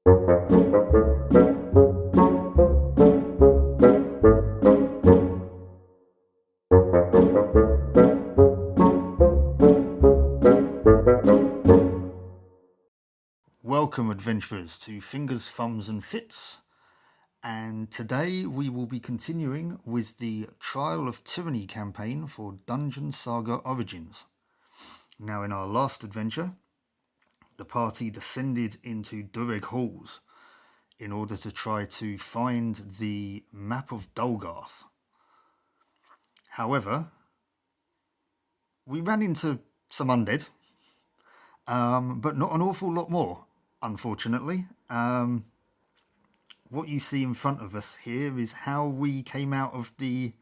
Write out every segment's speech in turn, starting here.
Welcome, adventurers, to Fingers, Thumbs and Fits, and today we will be continuing with the Trial of Tyranny campaign for Dungeon Saga Origins. Now, in our last adventure, the party descended into Dureg Halls in order to try to find the map of Dulgarth. However, we ran into some undead, but not an awful lot more, unfortunately. What you see in front of us here is how we came out of the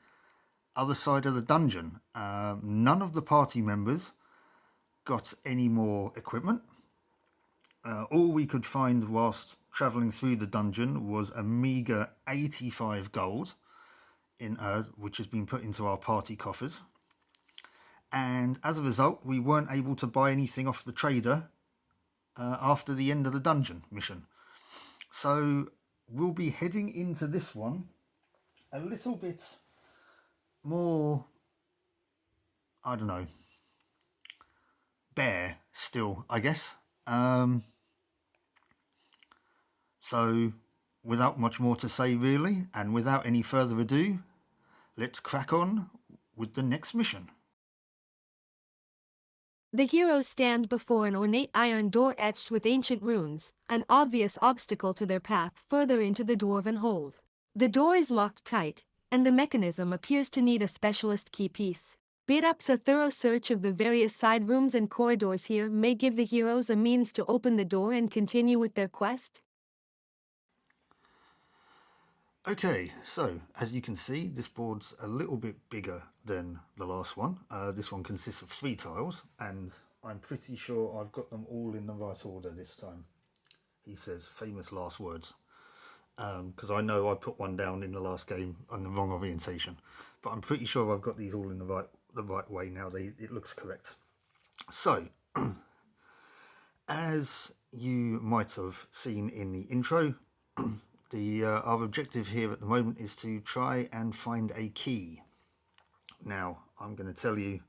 other side of the dungeon. None of the party members got any more equipment. All we could find whilst travelling through the dungeon was a meagre 85 gold, which has been put into our party coffers. And as a result, we weren't able to buy anything off the trader after the end of the dungeon mission. So we'll be heading into this one a little bit more, I don't know, bare still, I guess. So without much more to say really, and without any further ado, let's crack on with the next mission. The heroes stand before an ornate iron door etched with ancient runes, an obvious obstacle to their path further into the dwarven hold. The door is locked tight, and the mechanism appears to need a specialist key piece. Perhaps a thorough search of the various side rooms and corridors here may give the heroes a means to open the door and continue with their quest. Okay, so as you can see, this board's a little bit bigger than the last one. This one consists of 3 tiles, and I'm pretty sure I've got them all in the right order this time. He says famous last words, because I know I put one down in the last game on the wrong orientation, but I'm pretty sure I've got these all in the right way now. It looks correct. So, as you might have seen in the intro, our objective here at the moment is to try and find a key. Now, I'm going to tell you,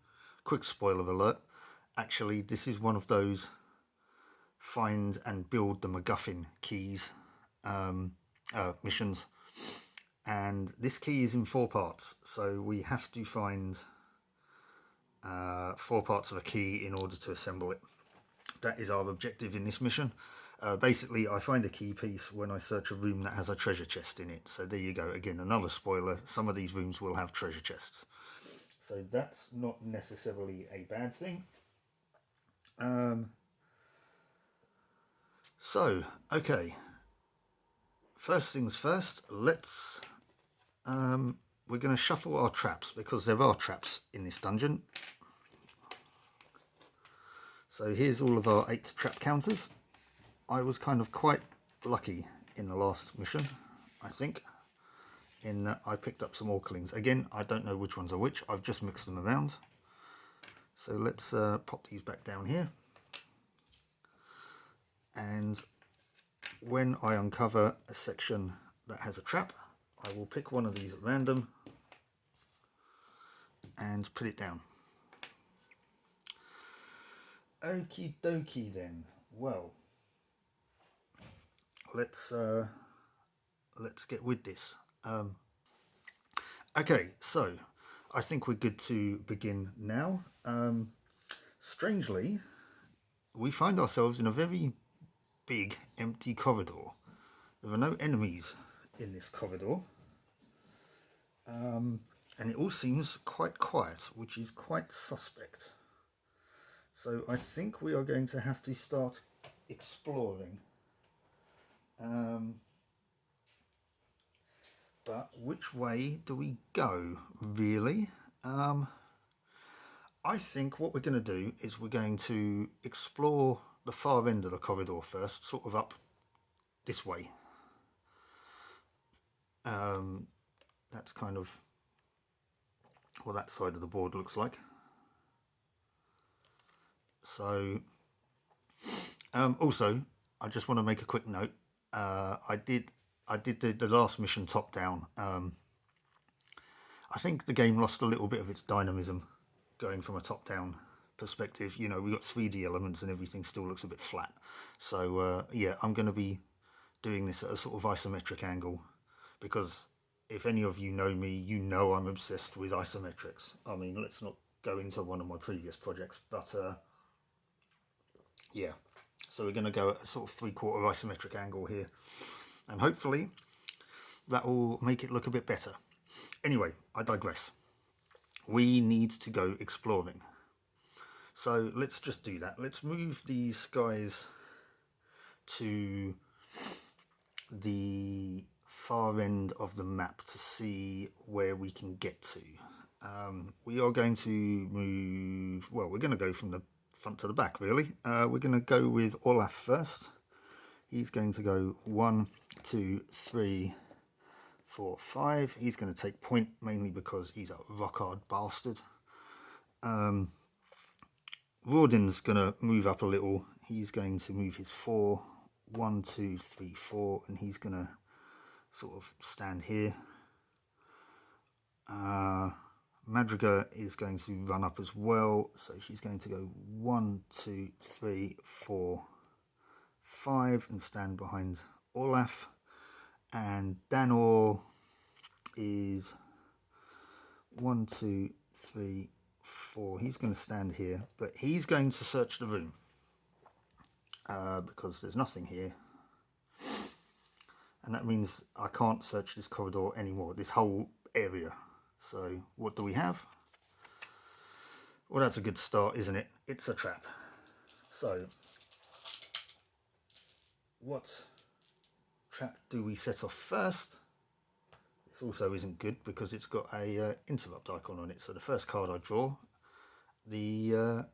quick spoiler alert, actually this is one of those find and build the MacGuffin keys missions, and this key is in 4 parts, so we have to find 4 parts of a key in order to assemble it. That is our objective in this mission. Basically, I find a key piece when I search a room that has a treasure chest in it. So there you go. Again, another spoiler. Some of these rooms will have treasure chests. So that's not necessarily a bad thing. Okay. First things first, let's... we're going to shuffle our traps, because there are traps in this dungeon. So here's all of our 8 trap counters. I was kind of quite lucky in the last mission, I think, in that I picked up some orclings. Again, I don't know which ones are which, I've just mixed them around. So let's pop these back down here. And when I uncover a section that has a trap, I will pick one of these at random and put it down. Okie dokie then. Well, let's get with this. Okay, so I think we're good to begin now. Strangely, we find ourselves in a very big empty corridor. There are no enemies in this corridor, and it all seems quite quiet, which is quite suspect. So I think we are going to have to start exploring. But which way do we go, really? I think what we're going to do is we're going to explore the far end of the corridor first, sort of up this way. That's kind of what that side of the board looks like. So, also, I just want to make a quick note. I did the last mission top down. I think the game lost a little bit of its dynamism going from a top down perspective. You know, we got 3D elements and everything still looks a bit flat. So yeah, I'm going to be doing this at a sort of isometric angle, because if any of you know me, you know I'm obsessed with isometrics. I mean, let's not go into one of my previous projects, but yeah. So we're going to go at a sort of 3/4 isometric angle here, and hopefully that will make it look a bit better. Anyway, I digress. We need to go exploring. So let's just do that. Let's move these guys to the far end of the map to see where we can get to. We are going to move, well, we're going to go from the front to the back, really. We're going to go with Olaf first. He's going to go 1, 2, 3, 4, 5. He's going to take point mainly because he's a rock hard bastard. Rawdin's going to move up a little. He's going to move his 4, 1, 2, 3, 4, and he's going to sort of stand here. Madriga is going to run up as well, so she's going to go 1, 2, 3, 4, 5 and stand behind Olaf. And Danor is 1, 2, 3, 4. He's going to stand here, but he's going to search the room because there's nothing here. And that means I can't search this corridor anymore, this whole area. So what do we have? Well, that's a good start, isn't it? It's a trap. So what trap do we set off first? This also isn't good because it's got a interrupt icon on it. So the first card I draw, the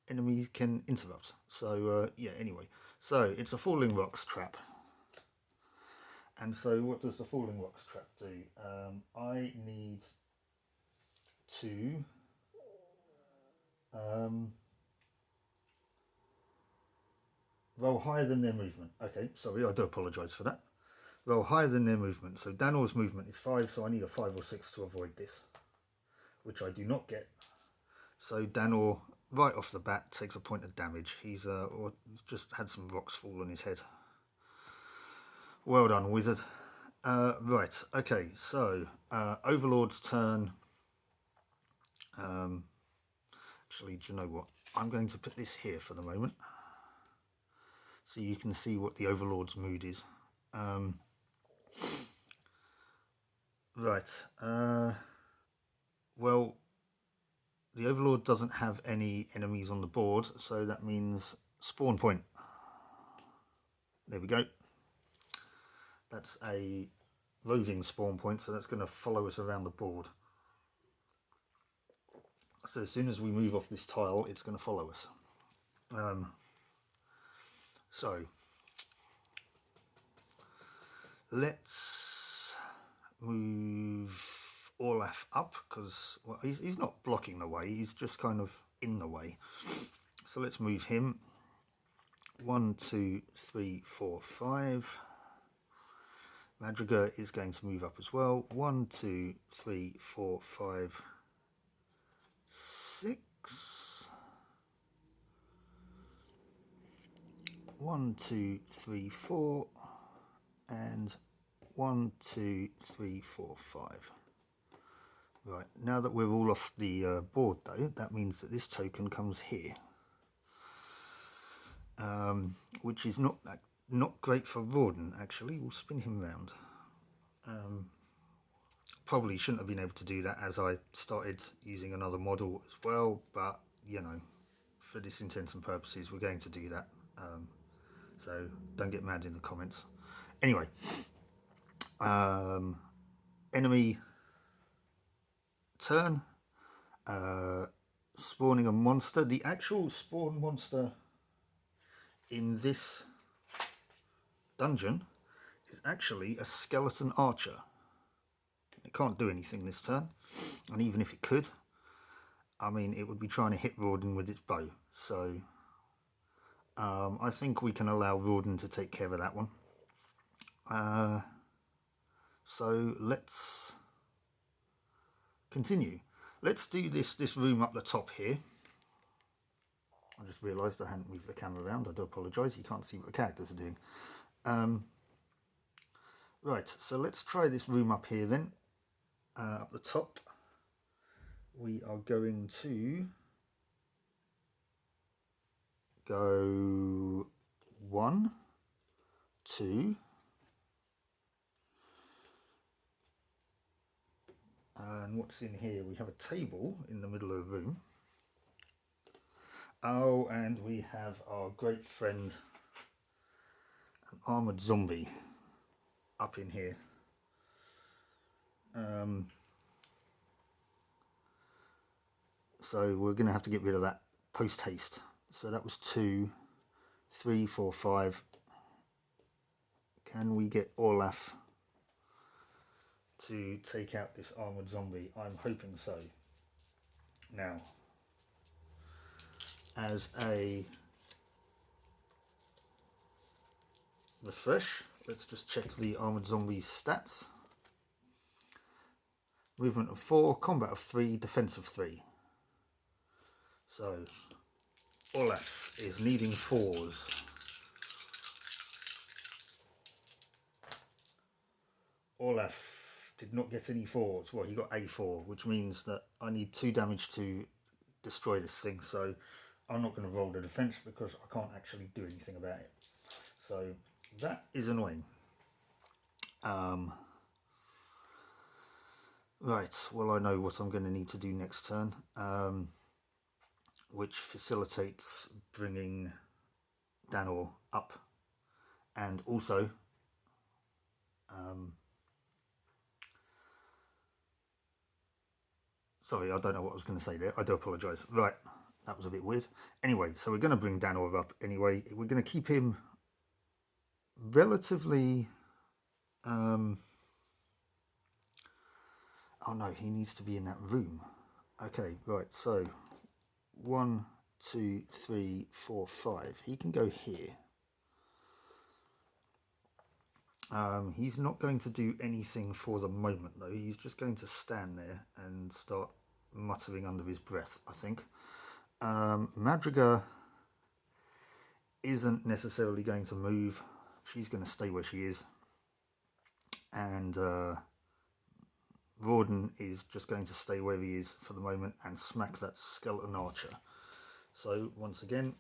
enemy can interrupt. So yeah, anyway. So it's a Falling Rocks trap. And so what does the Falling Rocks trap do? I need to roll higher than their movement. Okay, sorry, I do apologise for that. Roll higher than their movement. So Danor's movement is 5, so I need a 5 or 6 to avoid this, which I do not get. So Danor, right off the bat, takes a point of damage. He's just had some rocks fall on his head. Well done, wizard. Right, okay, so Overlord's turn. Actually, do you know what? I'm going to put this here for the moment, so you can see what the Overlord's mood is. Right, well, the Overlord doesn't have any enemies on the board, so that means spawn point. There we go. That's a roving spawn point, so that's going to follow us around the board. So as soon as we move off this tile, it's going to follow us. So let's move Olaf up, because well, he's not blocking the way, he's just kind of in the way. So let's move him. 1, 2, 3, 4, 5. Madriga is going to move up as well. 1, 2, 3, 4, 5, 6. 1, 2, 3, 4, and 1, 2, 3, 4, 5. Right, now that we're all off the board though, that means that this token comes here, which is not great for Rawdin, actually. We'll spin him round. Probably shouldn't have been able to do that as I started using another model as well, but you know, for this intents and purposes, we're going to do that. So don't get mad in the comments. Anyway, enemy turn, spawning a monster. The actual spawn monster in this dungeon is actually a skeleton archer. It can't do anything this turn, and even if it could, I mean, it would be trying to hit Rawdin with its bow. So I think we can allow Rawdin to take care of that one. So let's continue. Let's do this room up the top here. I just realised I hadn't moved the camera around. I do apologise. You can't see what the characters are doing. Right, so let's try this room up here then. Up the top, we are going to go 1, 2, and what's in here? We have a table in the middle of the room. Oh, and we have our great friend, an armoured zombie, up in here. So we're going to have to get rid of that post haste. So that was 2, 3, 4, 5. Can we get Olaf to take out this armoured zombie? I'm hoping so. Now, as a refresh, let's just check the armoured zombie's stats. Movement of 4, combat of 3, defense of 3. So Olaf is needing 4s. Olaf did not get any 4s. Well, he got a 4, which means that I need 2 damage to destroy this thing. So I'm not going to roll the defense because I can't actually do anything about it. So that is annoying. Right, well, I know what I'm going to need to do next turn, which facilitates bringing Danor up, and also sorry, I don't know what I was going to say there. I do apologise. Right, that was a bit weird. Anyway, so we're going to bring Danor up anyway. We're going to keep him relatively... oh no, he needs to be in that room. Okay, right, so 1, 2, 3, 4, 5. He can go here. He's not going to do anything for the moment though. He's just going to stand there and start muttering under his breath, I think. Madriga isn't necessarily going to move. She's going to stay where she is. And Rawdon is just going to stay where he is for the moment and smack that skeleton archer. So once again,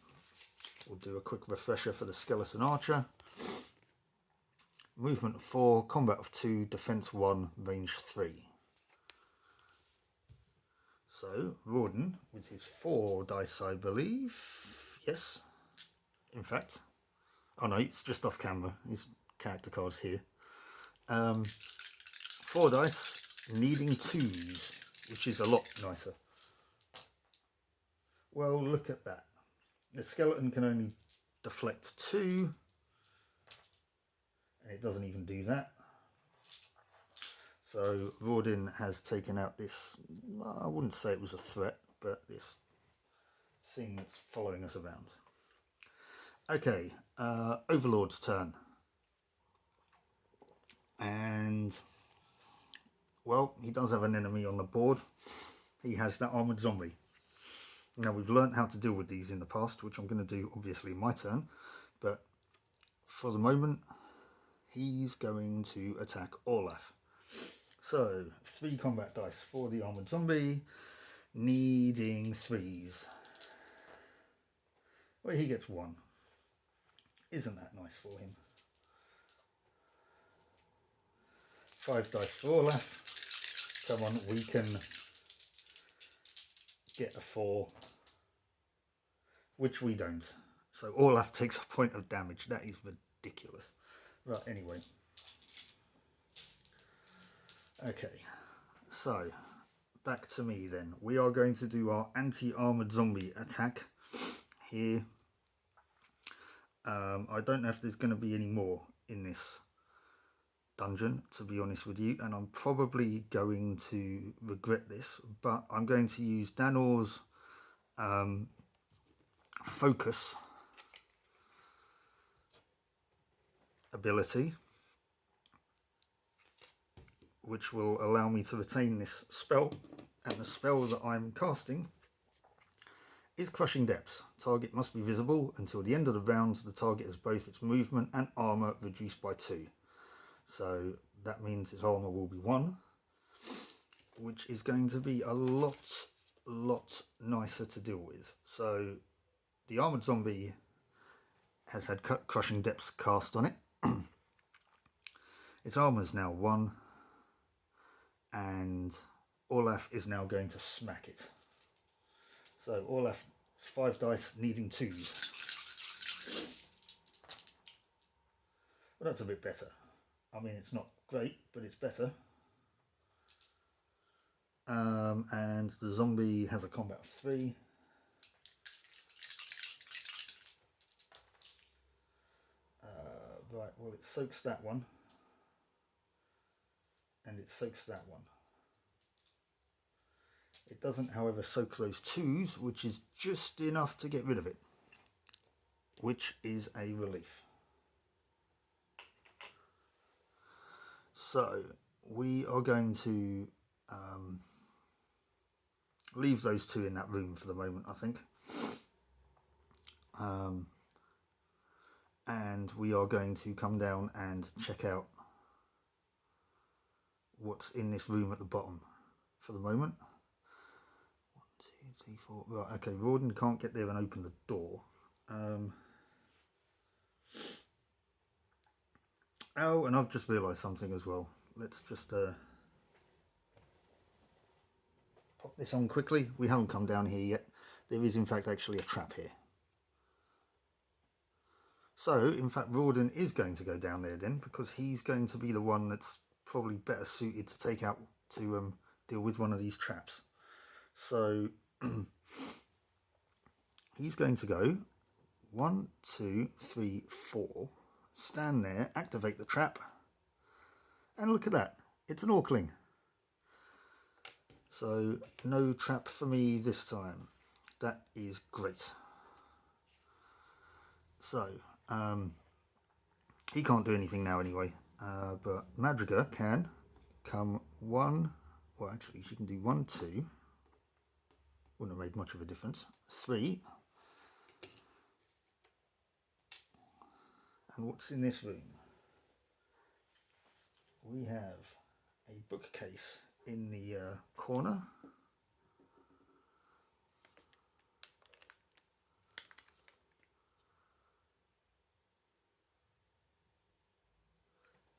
we'll do a quick refresher for the skeleton archer. Movement of 4, combat of 2, defense 1, range 3. So Rawdon with his 4 dice, I believe. Yes, in fact. Oh no, it's just off camera. His character card's here. 4 dice, needing 2s, which is a lot nicer. Well, look at that. The skeleton can only deflect 2. And it doesn't even do that. So Rawdon has taken out this, I wouldn't say it was a threat, but this thing that's following us around. Okay, Overlord's turn. And, well, he does have an enemy on the board. He has that armoured zombie. Now, we've learnt how to deal with these in the past, which I'm going to do, obviously, in my turn. But for the moment, he's going to attack Olaf. So, 3 combat dice for the armoured zombie, needing 3s. Well, he gets 1. Isn't that nice for him? 5 dice for Olaf. Come on, we can get a 4. Which we don't. So Olaf takes a point of damage. That is ridiculous. Right, anyway. Okay, so back to me then. We are going to do our anti-armoured zombie attack here. I don't know if there's going to be any more in this dungeon, to be honest with you, and I'm probably going to regret this, but I'm going to use Danor's focus ability which will allow me to retain this spell. And the spell that I'm casting is Crushing Depths. Target must be visible until the end of the round. The target has both its movement and armor reduced by 2. So that means its armor will be 1, which is going to be a lot nicer to deal with. So the armored zombie has had Crushing Depths cast on it. Its armor is now 1, and Olaf is now going to smack it. So Olaf's 5 dice needing 2s. Well, that's a bit better. I mean, it's not great, but it's better. And the zombie has a combat of 3. Right, well, it soaks that one. And it soaks that one. It doesn't, however, soak those 2s, which is just enough to get rid of it, which is a relief. So we are going to leave those 2 in that room for the moment, I think. And we are going to come down and check out what's in this room at the bottom for the moment. 1, 2, 3, 4. Right, okay, Rawdon can't get there and open the door. Oh, and I've just realised something as well. Let's just pop this on quickly. We haven't come down here yet. There is in fact actually a trap here. So, in fact, Rawdon is going to go down there then, because he's going to be the one that's probably better suited to take out, to deal with one of these traps. So, he's going to go 1, 2, 3, 4, stand there, activate the trap, and look at that, it's an Orkling. So, no trap for me this time. That is great. So, he can't do anything now anyway, but Madriga can come 1, well actually she can do 1, 2, wouldn't have made much of a difference, 3, and what's in this room? We have a bookcase in the corner.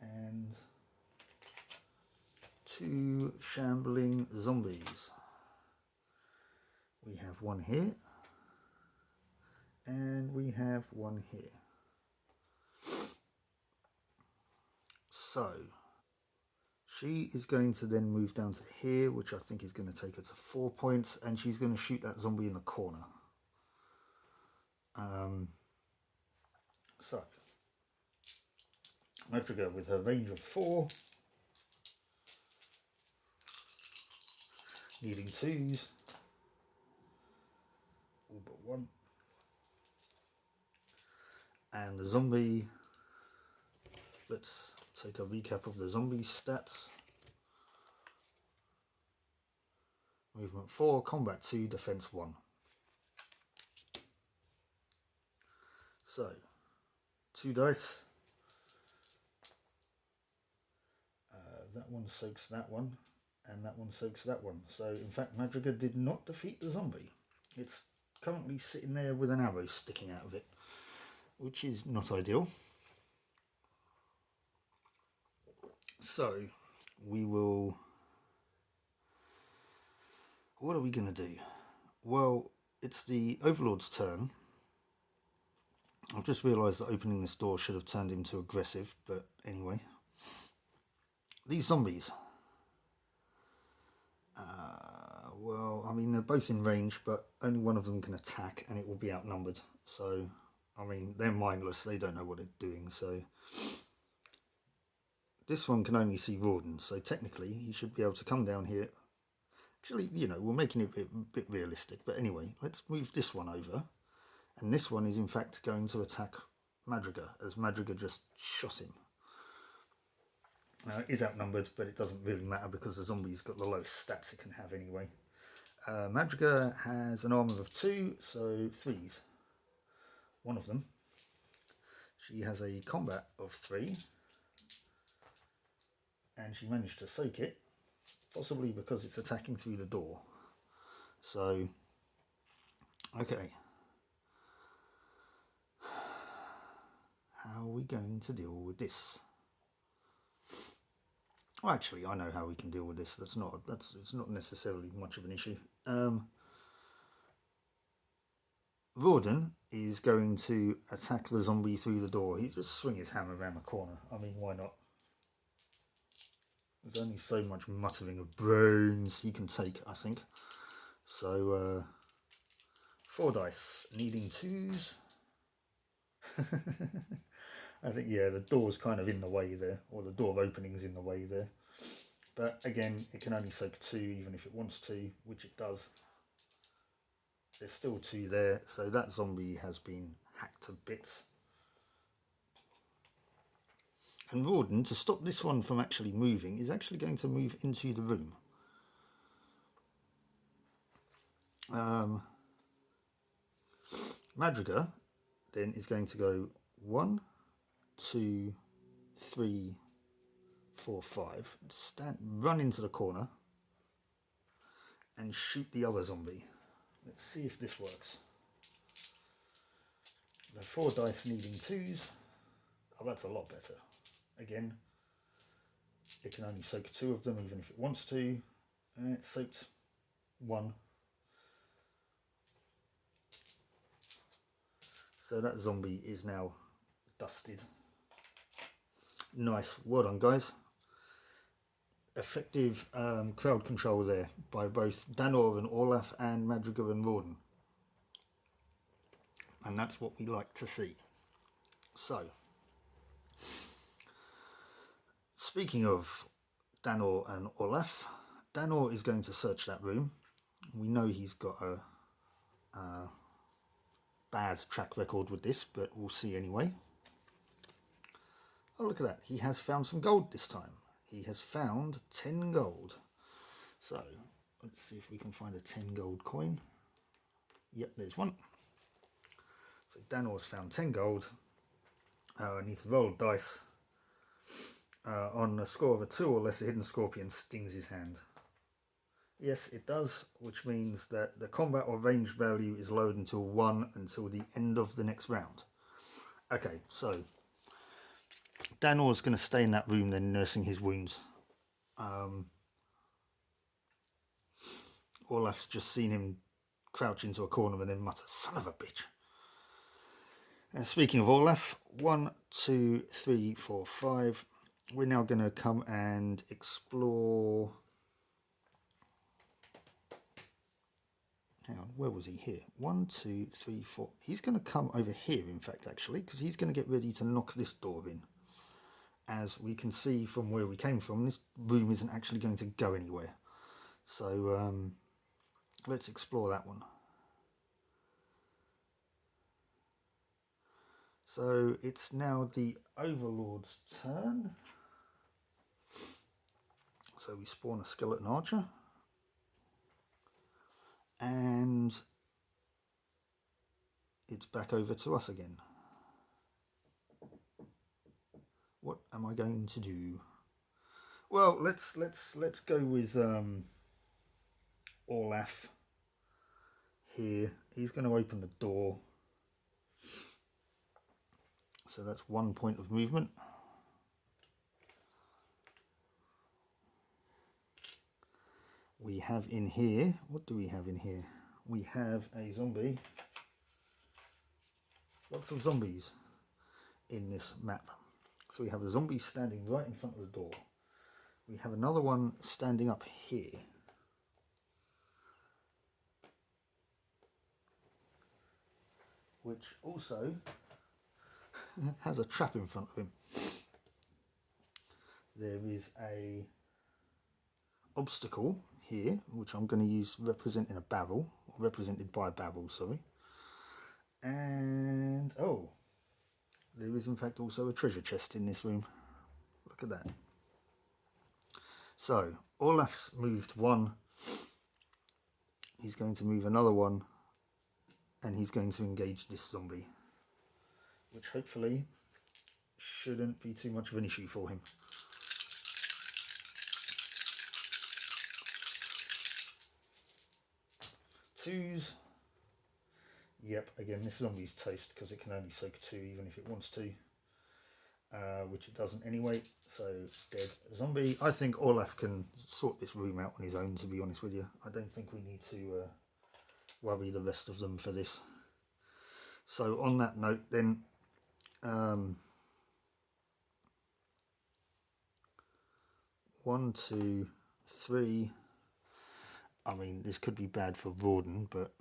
And 2 shambling zombies. We have 1 here, and we have 1 here. So, she is going to then move down to here, which I think is going to take her to 4 points, and she's going to shoot that zombie in the corner. So, Madriga with her range of 4, needing 2s, all but 1, and the zombie, let's take a recap of the zombie stats. Movement 4, combat 2, defense 1. So, 2 dice. That one soaks that one, and that one soaks that one. So, in fact, Madriga did not defeat the zombie. It's currently sitting there with an arrow sticking out of it, which is not ideal. So, we will... What are we going to do? Well, it's the Overlord's turn. I've just realised that opening this door should have turned him to aggressive, but anyway. These zombies. Well, I mean, they're both in range, but only one of them can attack, and it will be outnumbered. So, I mean, they're mindless. They don't know what they're doing, so... This one can only see Rawdon, so technically he should be able to come down here. Actually, you know, we're making it a bit realistic, but anyway, let's move this one over. And this one is in fact going to attack Madriga, as Madriga just shot him. It is outnumbered, but it doesn't really matter because the zombie's got the lowest stats it can have anyway. Madriga has an armor of 2, so 3s. One of them. She has a combat of 3. And she managed to soak it, possibly because it's attacking through the door. So, okay. How are we going to deal with this? Well, actually, I know how we can deal with this. It's not necessarily much of an issue. Rawdon is going to attack the zombie through the door. He just swing his hammer around the corner. I mean, why not? There's only so much muttering of brains he can take, I think. So, 4 dice, needing 2s. I think, yeah, the door's kind of in the way there, or the door opening's in the way there. But again, it can only soak 2 even if it wants to, which it does. There's still 2 there, so that zombie has been hacked to bits. And Rawdon, to stop this one from actually moving, is actually going to move into the room. Madriga then is going to go 1, 2, 3, 4, 5. Run into the corner and shoot the other zombie. Let's see if this works. The 4 dice needing 2s. Oh, that's a lot better. Again, it can only soak 2 of them even if it wants to. And it soaked 1. So that zombie is now dusted. Nice. Well done, guys. Effective crowd control there by both Danor and Olaf and Madriga and Rawdon. And that's what we like to see. So, speaking of Danor and Olaf, Danor is going to search that room. We know he's got a bad track record with this, but we'll see anyway. Oh, look at that. He has found some gold this time. He has found 10 gold. So, let's see if we can find a 10 gold coin. Yep, there's one. So, Danor's found 10 gold. I need to roll dice. On a score of a 2 or less, a hidden scorpion stings his hand. Yes, it does, which means that the combat or range value is lowered until 1 until the end of the next round. Okay, so Danor's going to stay in that room then, nursing his wounds. Olaf's just seen him crouch into a corner and then mutter, "Son of a bitch." And speaking of Olaf, 1, 2, 3, 4, 5. We're now going to come and explore. Hang on, where was he? Here. 1, 2, 3, 4. He's going to come over here, in fact, actually, because he's going to get ready to knock this door in. As we can see from where we came from, this room isn't actually going to go anywhere. So, let's explore that one. So, it's now the Overlord's turn. So, we spawn a skeleton archer. And it's back over to us again. What am I going to do? Well, let's go with Olaf here. He's going to open the door. So that's 1 point of movement. We have in here, what do we have in here? We have a zombie. Lots of zombies in this map. So we have a zombie standing right in front of the door. We have another one standing up here. Which also has a trap in front of him. There is a obstacle here, which I'm going to use representing a barrel, or represented by a barrel, sorry. And, there is in fact also a treasure chest in this room. Look at that. So Olaf's moved one. He's going to move another one, and he's going to engage this zombie, which hopefully shouldn't be too much of an issue for him. Twos. Yep, again, this zombie's toast because it can only soak 2 even if it wants to, which it doesn't anyway, so dead zombie. I think Olaf can sort this room out on his own, to be honest with you. I don't think we need to worry the rest of them for this. So on that note then, 1, 2, 3. I mean, this could be bad for Rawdon, but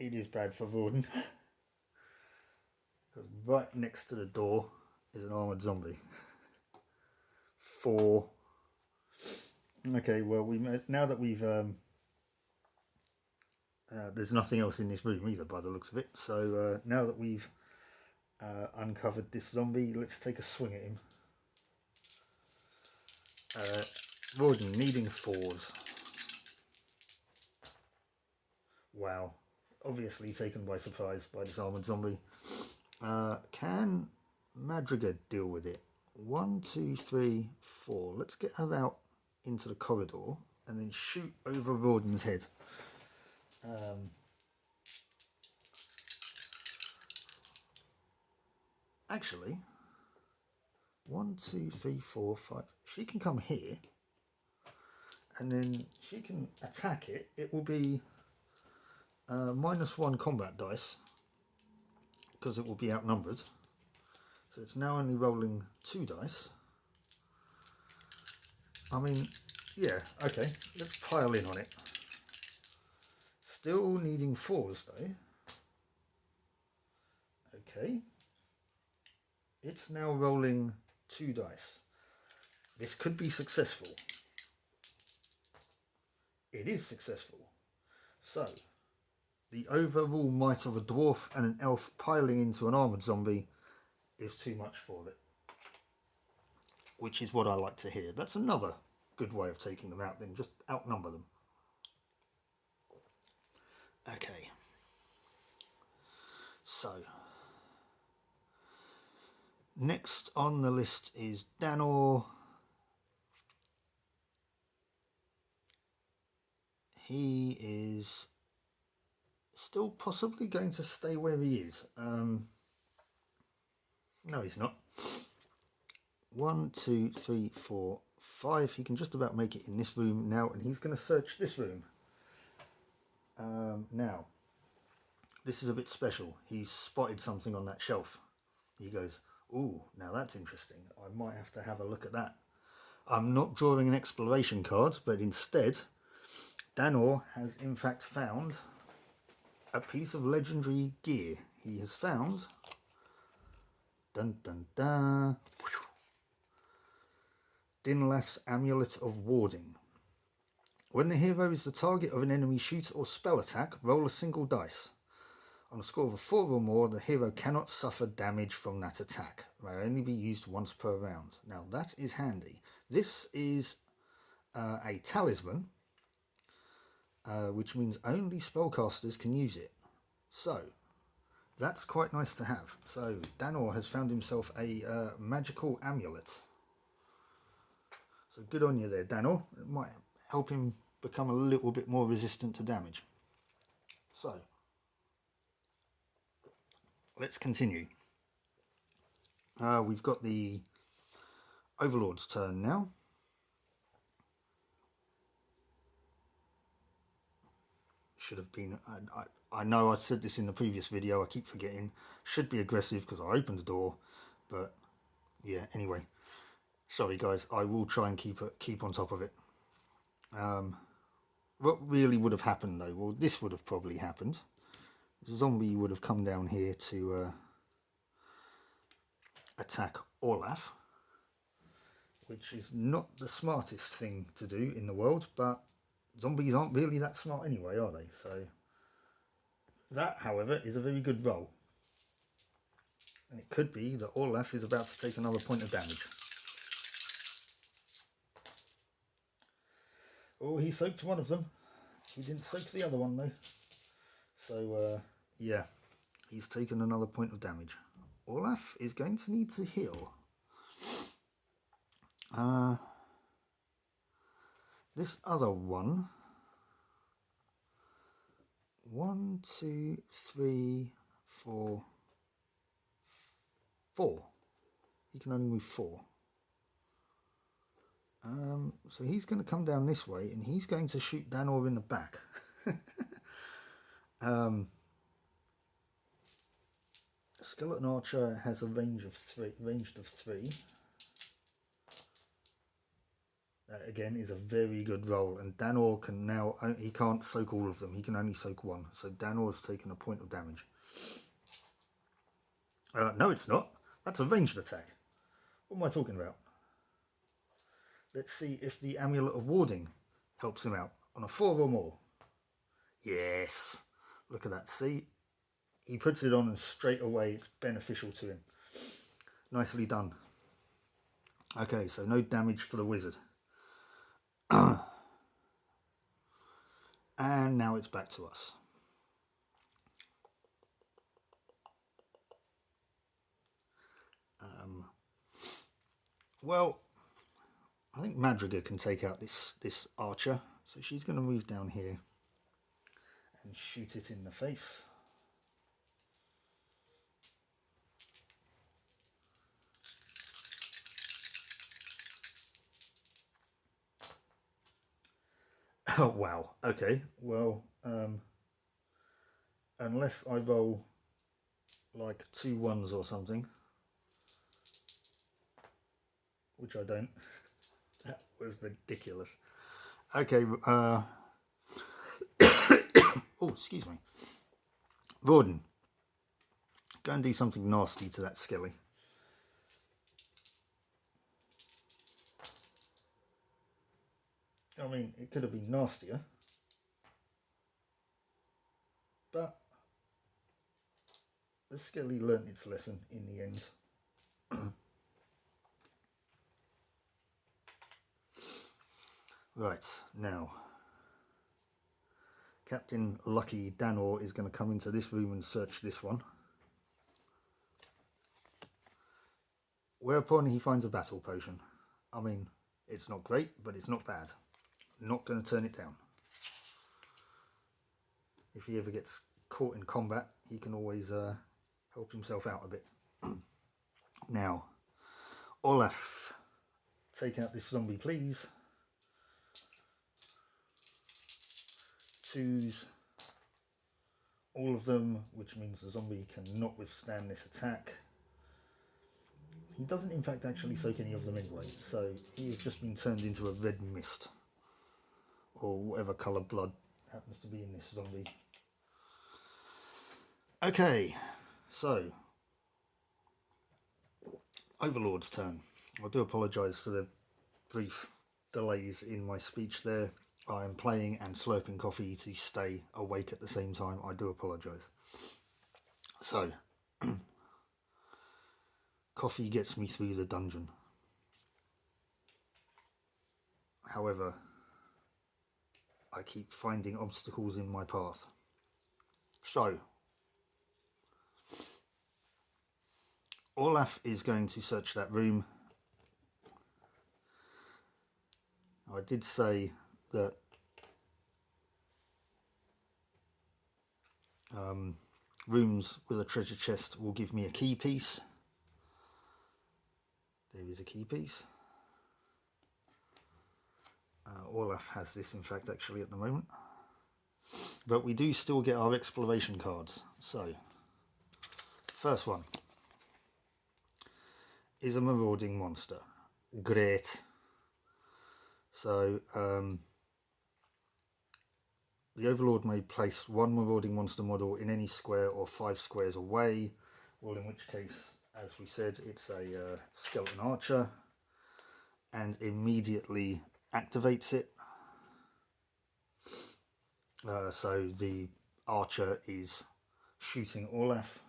it is bad for Rawdon. Because right next to the door is an armoured zombie. 4. Okay, well, now that we've there's nothing else in this room either by the looks of it. So now that we've uncovered this zombie, let's take a swing at him. Rawdon needing 4s. Wow, obviously taken by surprise by this armoured zombie. Can Madrigal deal with it? 1, 2, 3, 4. Let's get her out into the corridor and then shoot over Rawdon's head. Actually, 1, 2, 3, 4, 5. She can come here, and then she can attack it. It will be -1 combat dice because it will be outnumbered. So it's now only rolling 2 dice. I mean, yeah, okay. Let's pile in on it. Still needing 4s though. Okay. It's now rolling 2 dice. This could be successful. It is successful. So, the overall might of a dwarf and an elf piling into an armoured zombie is too much for it. Which is what I like to hear. That's another good way of taking them out then, just outnumber them. Okay. So, next on the list is Danor. He is still possibly going to stay where he is. No, he's not. 1, 2, 3, 4, 5. He can just about make it in this room now, and he's going to search this room. Now, this is a bit special. He's spotted something on that shelf. He goes, ooh, now that's interesting. I might have to have a look at that. I'm not drawing an exploration card, but instead, Danor has in fact found a piece of legendary gear. He has found, dun dun dun, Dinlath's Amulet of Warding. When the hero is the target of an enemy shoot or spell attack, roll a single dice. On a score of a 4 or more, the hero cannot suffer damage from that attack. It may only be used once per round. Now that is handy. This is a talisman, which means only spellcasters can use it. So, that's quite nice to have. So, Danor has found himself a magical amulet. So good on you there, Danor. It might help him become a little bit more resistant to damage. So, let's continue. We've got the Overlord's turn now. Should have been, I know I said this in the previous video, I keep forgetting. Should be aggressive because I opened the door, but yeah, anyway. Sorry guys, I will try and keep on top of it. What really would have happened though? Well, this would have probably happened. The zombie would have come down here to attack Olaf, which is not the smartest thing to do in the world, but zombies aren't really that smart anyway, are they? So that, however, is a very good roll. And it could be that Olaf is about to take another point of damage. Oh, he soaked one of them. He didn't soak the other one though. So, yeah, he's taken another point of damage. Olaf is going to need to heal. This other one. 1, 2, 3, 4. 4. He can only move 4. So he's going to come down this way, and he's going to shoot Danor in the back. Skeleton Archer has a range of 3. That again is a very good roll, and Danor can now, he can't soak all of them, he can only soak 1. So Danor's taken a point of damage. No, it's not. That's a ranged attack. What am I talking about? Let's see if the Amulet of Warding helps him out on a 4 or more. Yes. Look at that. See? He puts it on and straight away it's beneficial to him. Nicely done. Okay, so no damage for the wizard. And now it's back to us. Well, I think Madriga can take out this archer. So she's going to move down here and shoot it in the face. Oh, wow. Okay. Well, unless I roll like 2 1s or something, which I don't. That was ridiculous. Okay. Oh, excuse me. Rawdon, go and do something nasty to that Skelly. I mean, it could have been nastier, but the Skelly learnt its lesson in the end. Right, now, Captain Lucky Danor is going to come into this room and search this one. Whereupon he finds a battle potion. I mean, it's not great, but it's not bad. Not going to turn it down. If he ever gets caught in combat, he can always help himself out a bit. Now, Olaf, take out this zombie, please. 2s, all of them, which means the zombie cannot withstand this attack. He doesn't in fact actually soak any of them anyway, so he has just been turned into a red mist, or whatever colour blood happens to be in this zombie. Okay, so Overlord's turn. I do apologise for the brief delays in my speech there. I am playing and slurping coffee to stay awake at the same time. I do apologise. So, coffee gets me through the dungeon. However, I keep finding obstacles in my path. So, Olaf is going to search that room. I did say that rooms with a treasure chest will give me a key piece. There is a key piece. Olaf has this in fact actually at the moment. But we do still get our exploration cards. So, first one is a marauding monster. Great. So, the Overlord may place 1 marauding monster model in any square or 5 squares away, well, in which case, as we said, it's a skeleton archer, and immediately activates it. So the archer is shooting Olaf,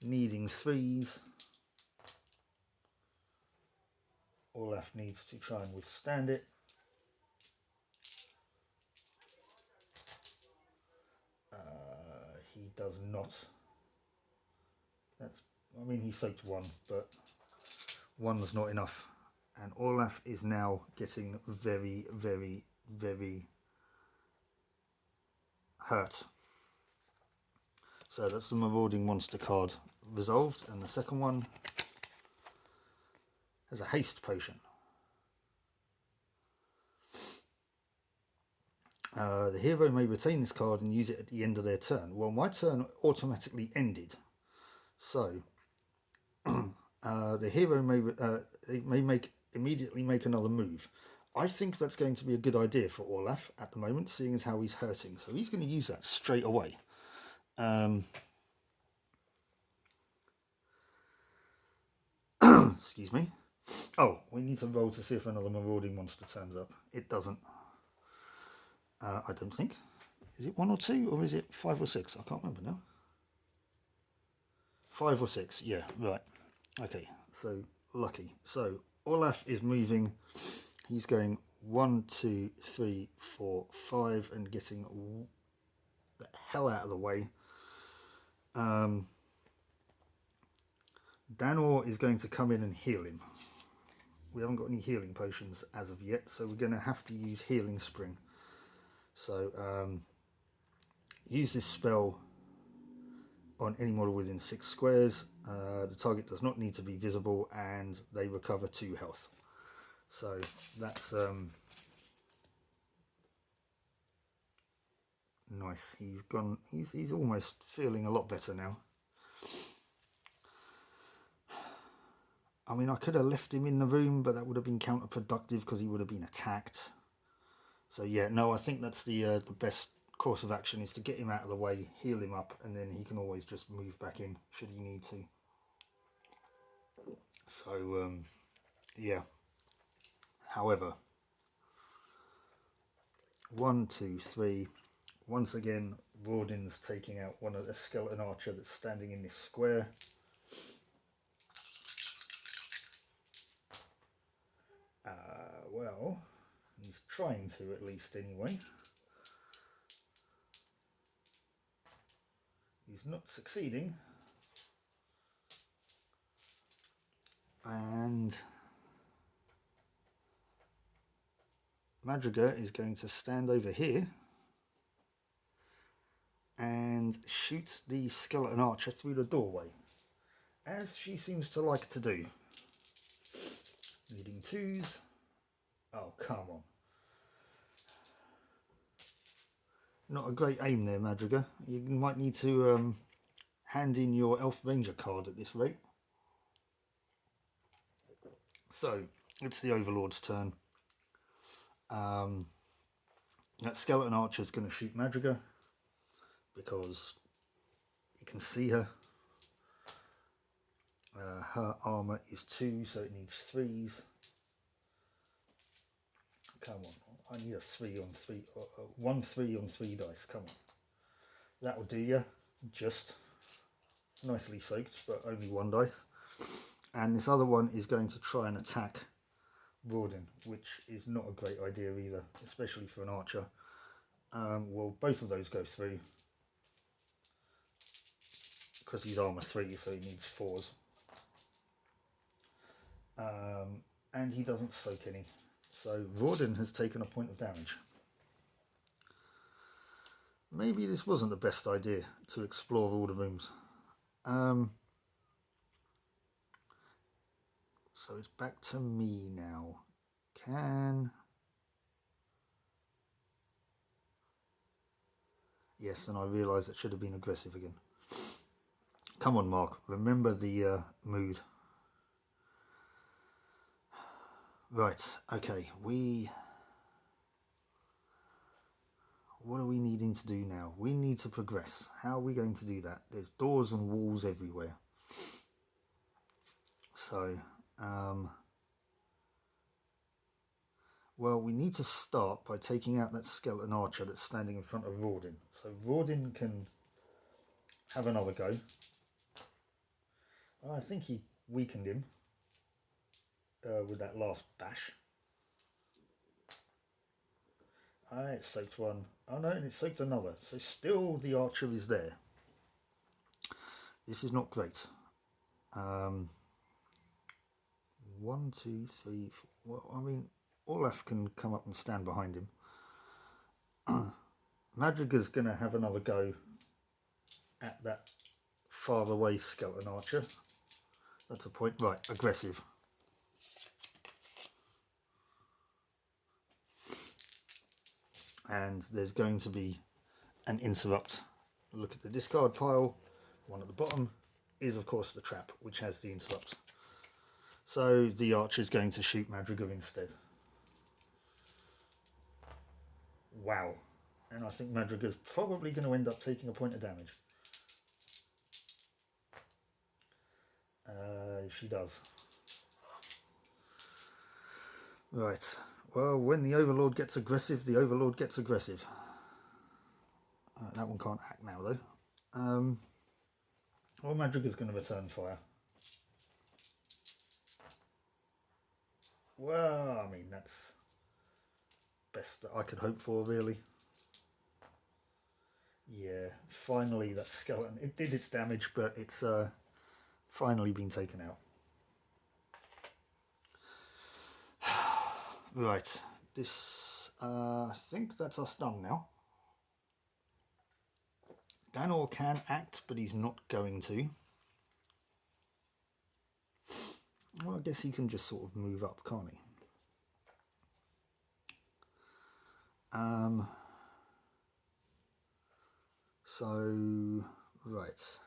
needing 3s. Olaf needs to try and withstand it. does not. That's, I mean, he soaked one, but one was not enough. And Olaf is now getting very, very, very hurt. So that's the Marauding Monster card resolved. And the second one has a haste potion. The hero may retain this card and use it at the end of their turn. Well, my turn automatically ended. So the hero may immediately make another move. I think that's going to be a good idea for Olaf at the moment, seeing as how he's hurting. So he's going to use that straight away. Excuse me. Oh, we need to roll to see if another Marauding Monster turns up. It doesn't. I don't think. Is it 1 or 2, or is it 5 or 6? I can't remember now. 5 or 6, yeah, right. Okay, so lucky. So Olaf is moving. He's going 1, 2, 3, 4, 5 and getting the hell out of the way. Danor is going to come in and heal him. We haven't got any healing potions as of yet, so we're going to have to use Healing Spring. So use this spell on any model within 6 squares. The target does not need to be visible, and they recover 2 health. So that's nice. He's gone. He's almost feeling a lot better now. I mean, I could have left him in the room, but that would have been counterproductive because he would have been attacked. So yeah, no, I think that's the best course of action, is to get him out of the way, heal him up, and then he can always just move back in should he need to. So yeah. However, 1, 2, 3. Once again, Rawdin's taking out one of the skeleton archer that's standing in this square. Well, he's trying to, at least, anyway. He's not succeeding. And Madriga is going to stand over here and shoot the skeleton archer through the doorway, as she seems to like to do. Needing 2s. Oh, come on. Not a great aim there, Madriga. You might need to hand in your Elf Ranger card at this rate. So, it's the Overlord's turn. That skeleton archer is going to shoot Madriga because you can see her. Her armour is 2, so it needs 3s. Come on, I need a 3 on 3, 1 3 on 3 dice. Come on, that will do you. Just nicely soaked, but only 1 dice. And this other one is going to try and attack Rawdin, which is not a great idea either, especially for an archer. Well, both of those go through because he's armour 3, so he needs 4s. And he doesn't soak any. So Rawdin has taken a point of damage. Maybe this wasn't the best idea to explore all the rooms. So it's back to me now. Yes, and I realise it should have been aggressive again. Come on, Mark. Remember the mood. Right, okay, what are we needing to do now? We need to progress. How are we going to do that? There's doors and walls everywhere. So, well, we need to start by taking out that skeleton archer that's standing in front of Rawdin. So Rawdin can have another go. I think he weakened him with that last bash. It soaked one. Oh no, and it soaked another. So still the archer is there. This is not great. 1, 2, 3, 4. Well, I mean, Olaf can come up and stand behind him. Madrigal's going to have another go at that far away skeleton archer. That's a point. Right, aggressive. And there's going to be an interrupt. Look at the discard pile. One at the bottom is, of course, the trap, which has the interrupts. So the archer is going to shoot Madrigal instead. Wow. And I think Madrigal's probably going to end up taking a point of damage. She does. Right. Well, when the Overlord gets aggressive, the Overlord gets aggressive. That one can't act now, though. Well, Madrigal's going to return fire. Well, I mean, that's best that I could hope for, really. Yeah, finally that skeleton. It did its damage, but it's finally been taken out. Right, this, I think that's us done now. Danor can act, but he's not going to. Well, I guess he can just sort of move up, can't he? So, right.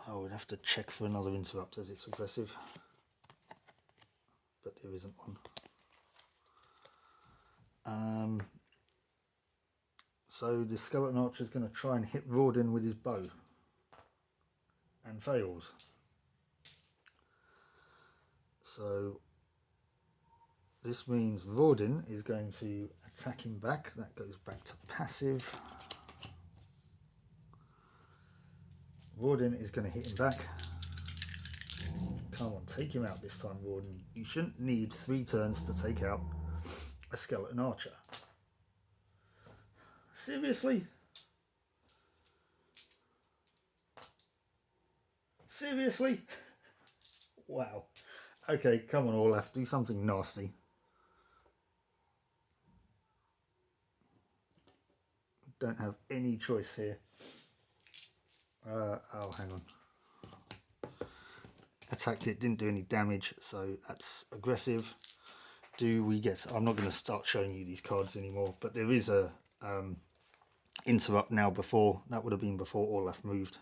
I would have to check for another interrupt as it's aggressive. But there isn't one. So the skeleton archer is going to try and hit Rawdin with his bow. And fails. So this means Rawdin is going to attack him back. That goes back to passive. Rawdin is going to hit him back. Come on, take him out this time, Rawdin. You shouldn't need 3 turns to take out a skeleton archer. Seriously? Seriously? Wow. Okay, come on, Olaf, do something nasty. Don't have any choice here. Oh, hang on. Attacked it, didn't do any damage, so that's aggressive. Do we get... I'm not going to start showing you these cards anymore, but there is a interrupt now before. That would have been before Olaf moved.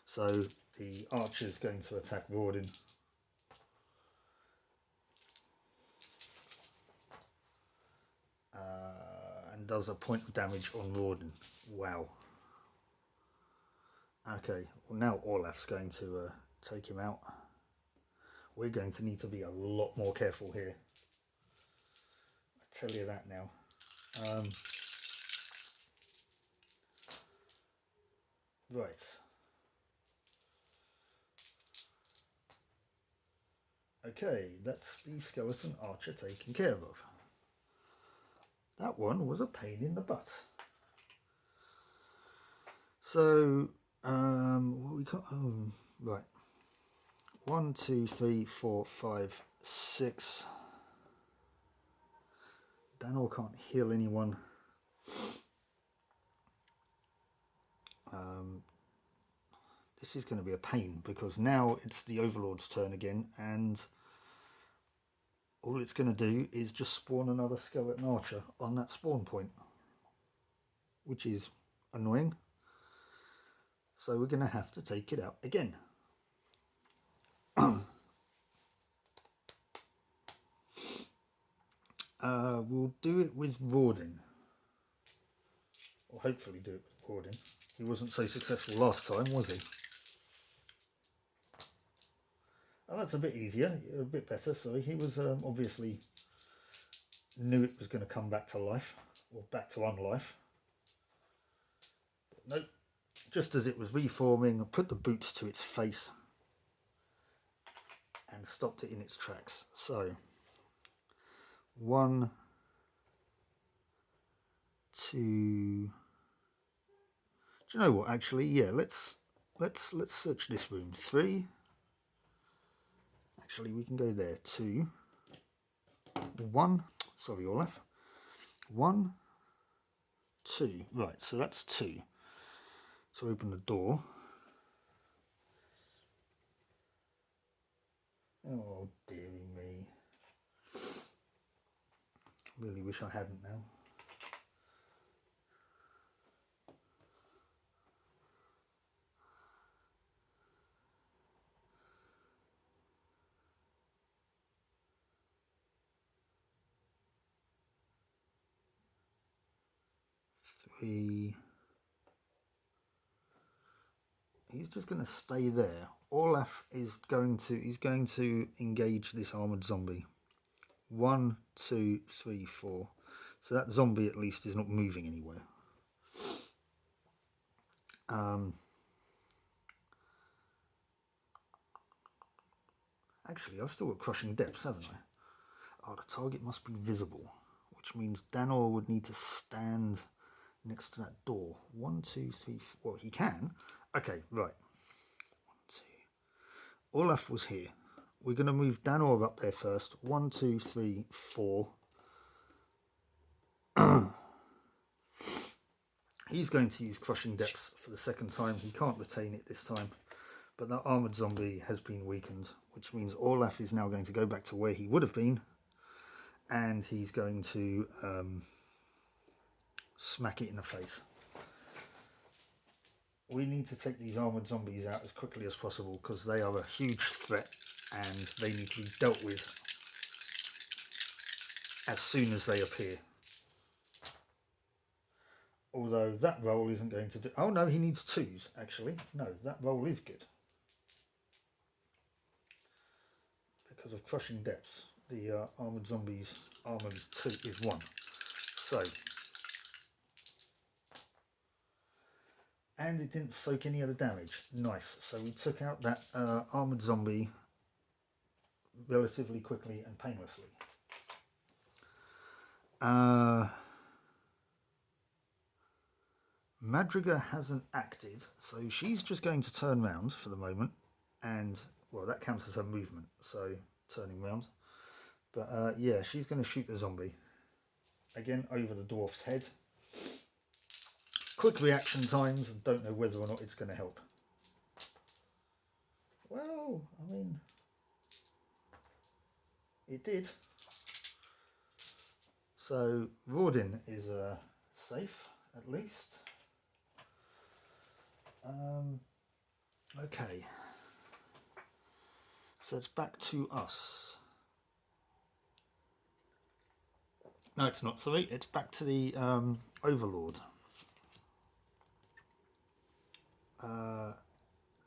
So the archer is going to attack Rawdin. And does a point of damage on Rawdin. Wow. Okay, well now Olaf's going to take him out. We're going to need to be a lot more careful here. I tell you that now. Right. Okay, that's the skeleton archer taken care of. That one was a pain in the butt. So, what we got? Oh, right. 1, 2, 3, 4, 5, 6. Danor can't heal anyone. This is going to be a pain because now it's the Overlord's turn again, and all it's going to do is just spawn another skeleton archer on that spawn point, which is annoying. So we're going to have to take it out again. We'll do it with Rawdin. Or hopefully do it with Rawdin. He wasn't so successful last time, was he? Oh, that's a bit easier, a bit better. Sorry, he was obviously knew it was going to come back to life, or back to unlife. But nope. Just as it was reforming, I put the boots to its face and stopped it in its tracks. So 1, to... Do you know what? Actually, yeah. Let's search this room. 3. Actually, we can go there. 2, 1. Sorry, Olaf. 1, 2. Right. So that's 2. So open the door. Oh, dearie me. Really wish I hadn't now. He's just going to stay there. Olaf is going to engage this armored zombie. 1, 2, 3, 4. So that zombie at least is not moving anywhere. Actually, I've still got crushing depths, haven't I? Oh, the target must be visible, which means Danor would need to stand next to that door. 1, 2, 3, 4. Well, he can. Okay, right. 1, 2. Olaf was here. We're going to move Danor up there first. 1, 2, 3, 4. He's going to use crushing depths for the second time. He can't retain it this time. But that armoured zombie has been weakened, which means Olaf is now going to go back to where he would have been. And he's going to smack it in the face. We need to take these armoured zombies out as quickly as possible because they are a huge threat and they need to be dealt with as soon as they appear. Although that roll isn't going to do... Oh no, he needs 2s actually. No, that roll is good. Because of crushing depths. The armoured zombies armour 2 is 1. So... And it didn't soak any other damage. Nice. So we took out that armoured zombie relatively quickly and painlessly. Madriga hasn't acted, so she's just going to turn round for the moment. And, well, that counts as her movement, so turning round. But, yeah, she's going to shoot the zombie. Again, over the dwarf's head. Quick reaction times, and don't know whether or not it's going to help. Well, I mean, it did. So Rawdin is safe, at least. Okay. So it's back to us. No, it's not, sorry. It's back to the Overlord.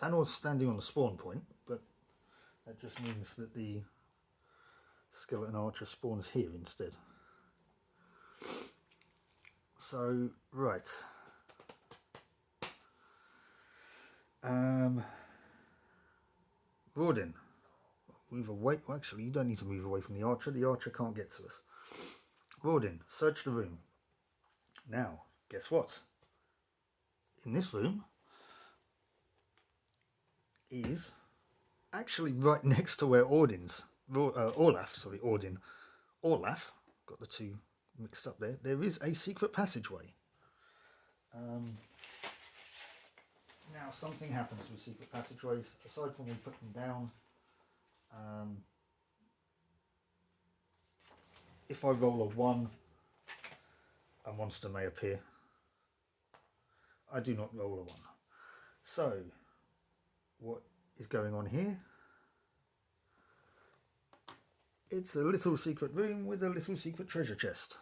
Danor's standing on the spawn point, but that just means that the skeleton archer spawns here instead. So, right. Rawdin, move away. Well, actually, you don't need to move away from the archer. The archer can't get to us. Rawdin, search the room. Now, guess what? In this room is actually right next to where Olaf, got the two mixed up there. There is a secret passageway. Now something happens with secret passageways, aside from we put them down. If I roll a 1, a monster may appear. I do not roll a 1. So, what is going on here? It's a little secret room with a little secret treasure chest.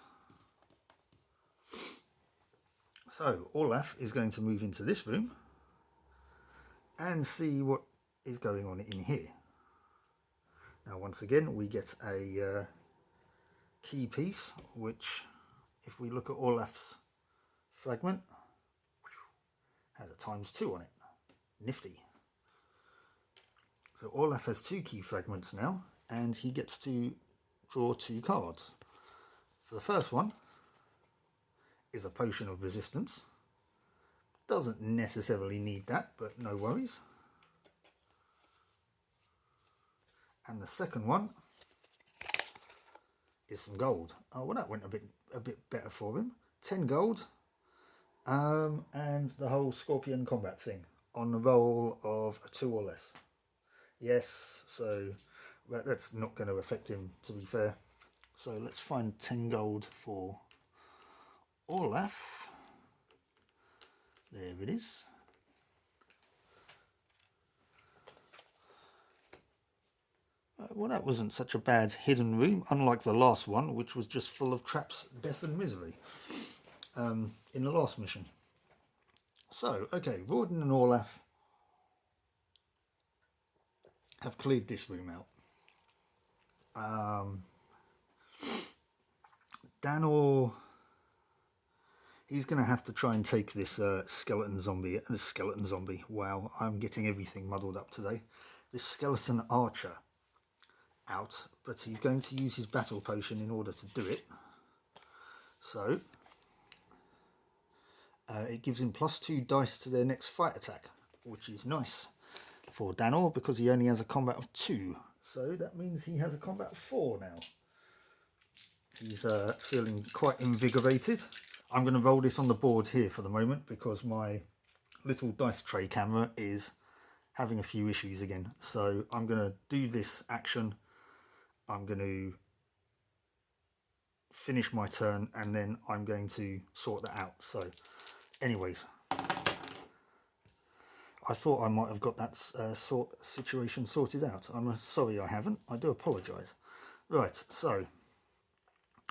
So, Olaf is going to move into this room and see what is going on in here. Now, once again, we get a key piece, which, if we look at Olaf's fragment, has a ×2 on it. Nifty. So Olaf has 2 key fragments now, and he gets to draw 2 cards. For the first one, is a potion of resistance. Doesn't necessarily need that, but no worries. And the second one is some gold. Oh, well, that went a bit better for him. 10 gold. And the whole scorpion combat thing on the roll of a 2 or less. Yes, so that's not going to affect him, to be fair. So let's find 10 gold for Olaf. There it is. Well, that wasn't such a bad hidden room, unlike the last one, which was just full of traps, death and misery in the last mission. So, okay, Rawdon and Olaf have cleared this room out. Danor, he's going to have to try and take this skeleton zombie. Wow, I'm getting everything muddled up today. This skeleton archer out, but he's going to use his battle potion in order to do it. So it gives him +2 dice to their next fight attack, which is nice for Danor because he only has a combat of 2. So that means he has a combat of 4 now. He's feeling quite invigorated. I'm going to roll this on the board here for the moment because my little dice tray camera is having a few issues again. So I'm going to do this action. I'm going to finish my turn and then I'm going to sort that out. So anyways, I thought I might have got that situation sorted out. I'm sorry I haven't. I do apologise. Right, so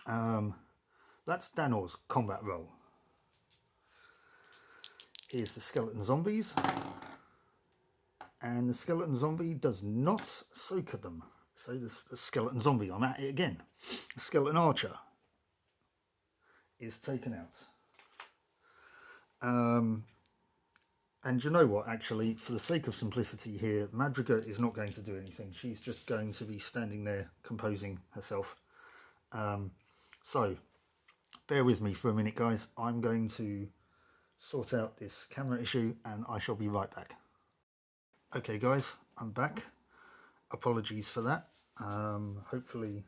that's Danor's combat roll. Here's the skeleton zombies. And the skeleton zombie does not soak at them. So the skeleton zombie, I'm at it again. The skeleton archer is taken out. And you know what, actually, for the sake of simplicity here, Madriga is not going to do anything. She's just going to be standing there composing herself. So, bear with me for a minute, guys. I'm going to sort out this camera issue and I shall be right back. Okay, guys, I'm back. Apologies for that. Hopefully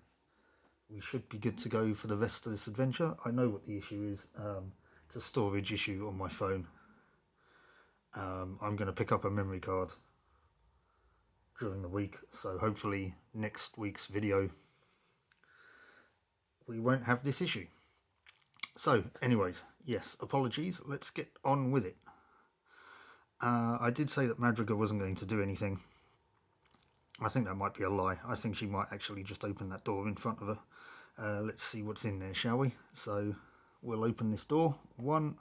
we should be good to go for the rest of this adventure. I know what the issue is. It's a storage issue on my phone. I'm going to pick up a memory card during the week, so hopefully next week's video we won't have this issue. So anyways, yes, apologies, let's get on with it. I did say that Madriga wasn't going to do anything. I think that might be a lie. I think she might actually just open that door in front of her. Let's see what's in there, shall we? So we'll open this door. 1,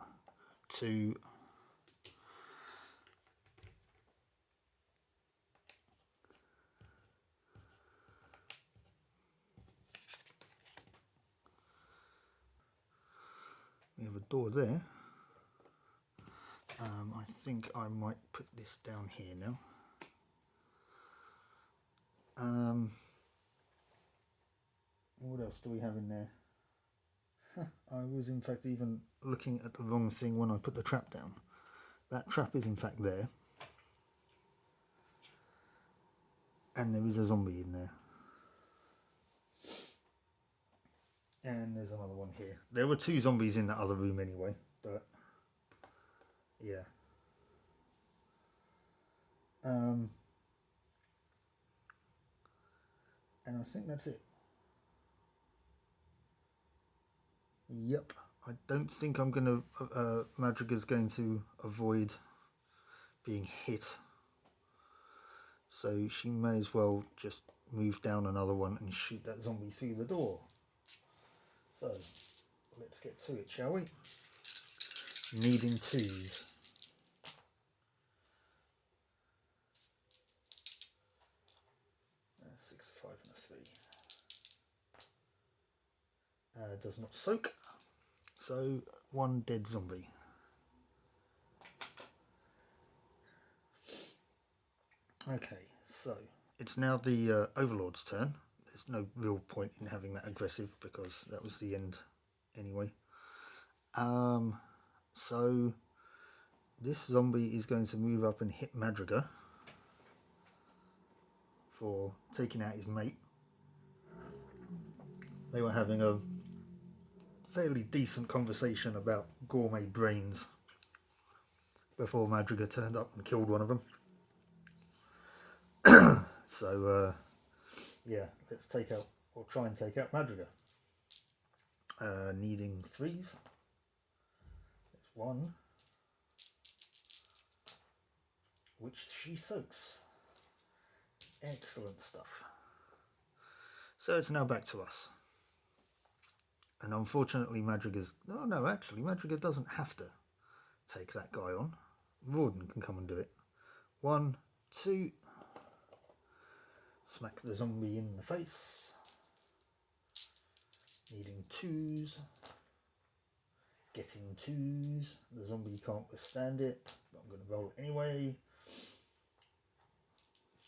2, we have a door there. I think I might put this down here now. What else do we have in there? I was in fact even looking at the wrong thing when I put the trap down. That trap is in fact there. And there is a zombie in there. And there's another one here. There were 2 zombies in that other room anyway, but yeah. And I think that's it. Yep, I don't think I'm going to, Madriga's going to avoid being hit. So she may as well just move down another one and shoot that zombie through the door. So, let's get to it, shall we? Needing 2s. A 6, a 5 and a 3. Does not soak. So, 1 dead zombie. Okay, so it's now the Overlord's turn. There's no real point in having that aggressive because that was the end anyway. So this zombie is going to move up and hit Madrigal for taking out his mate. They were having a fairly decent conversation about gourmet brains before Madrigal turned up and killed one of them. So, yeah, let's take out, or try and take out Madrigal. Needing 3s. There's 1. Which she soaks. Excellent stuff. So it's now back to us. And unfortunately Madrigal's... Oh no, actually Madrigal doesn't have to take that guy on. Rawdon can come and do it. 1, 2. Smack the zombie in the face. Needing 2s. Getting 2s. The zombie can't withstand it, but I'm going to roll it anyway.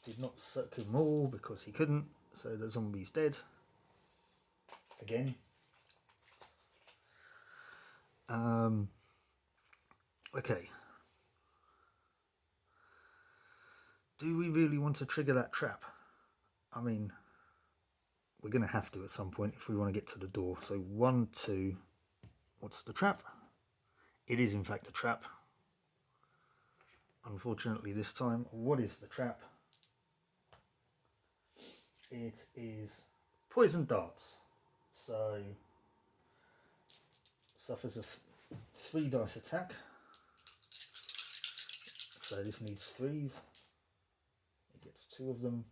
Did not suck him all because he couldn't, so the zombie's dead. Again. Okay. Do we really want to trigger that trap? I mean, we're going to have to at some point if we want to get to the door. So 1, 2. What's the trap? It is in fact a trap. Unfortunately this time, what is the trap? It is poison darts. So suffers a 3 dice attack. So this needs 3s. It gets 2 of them.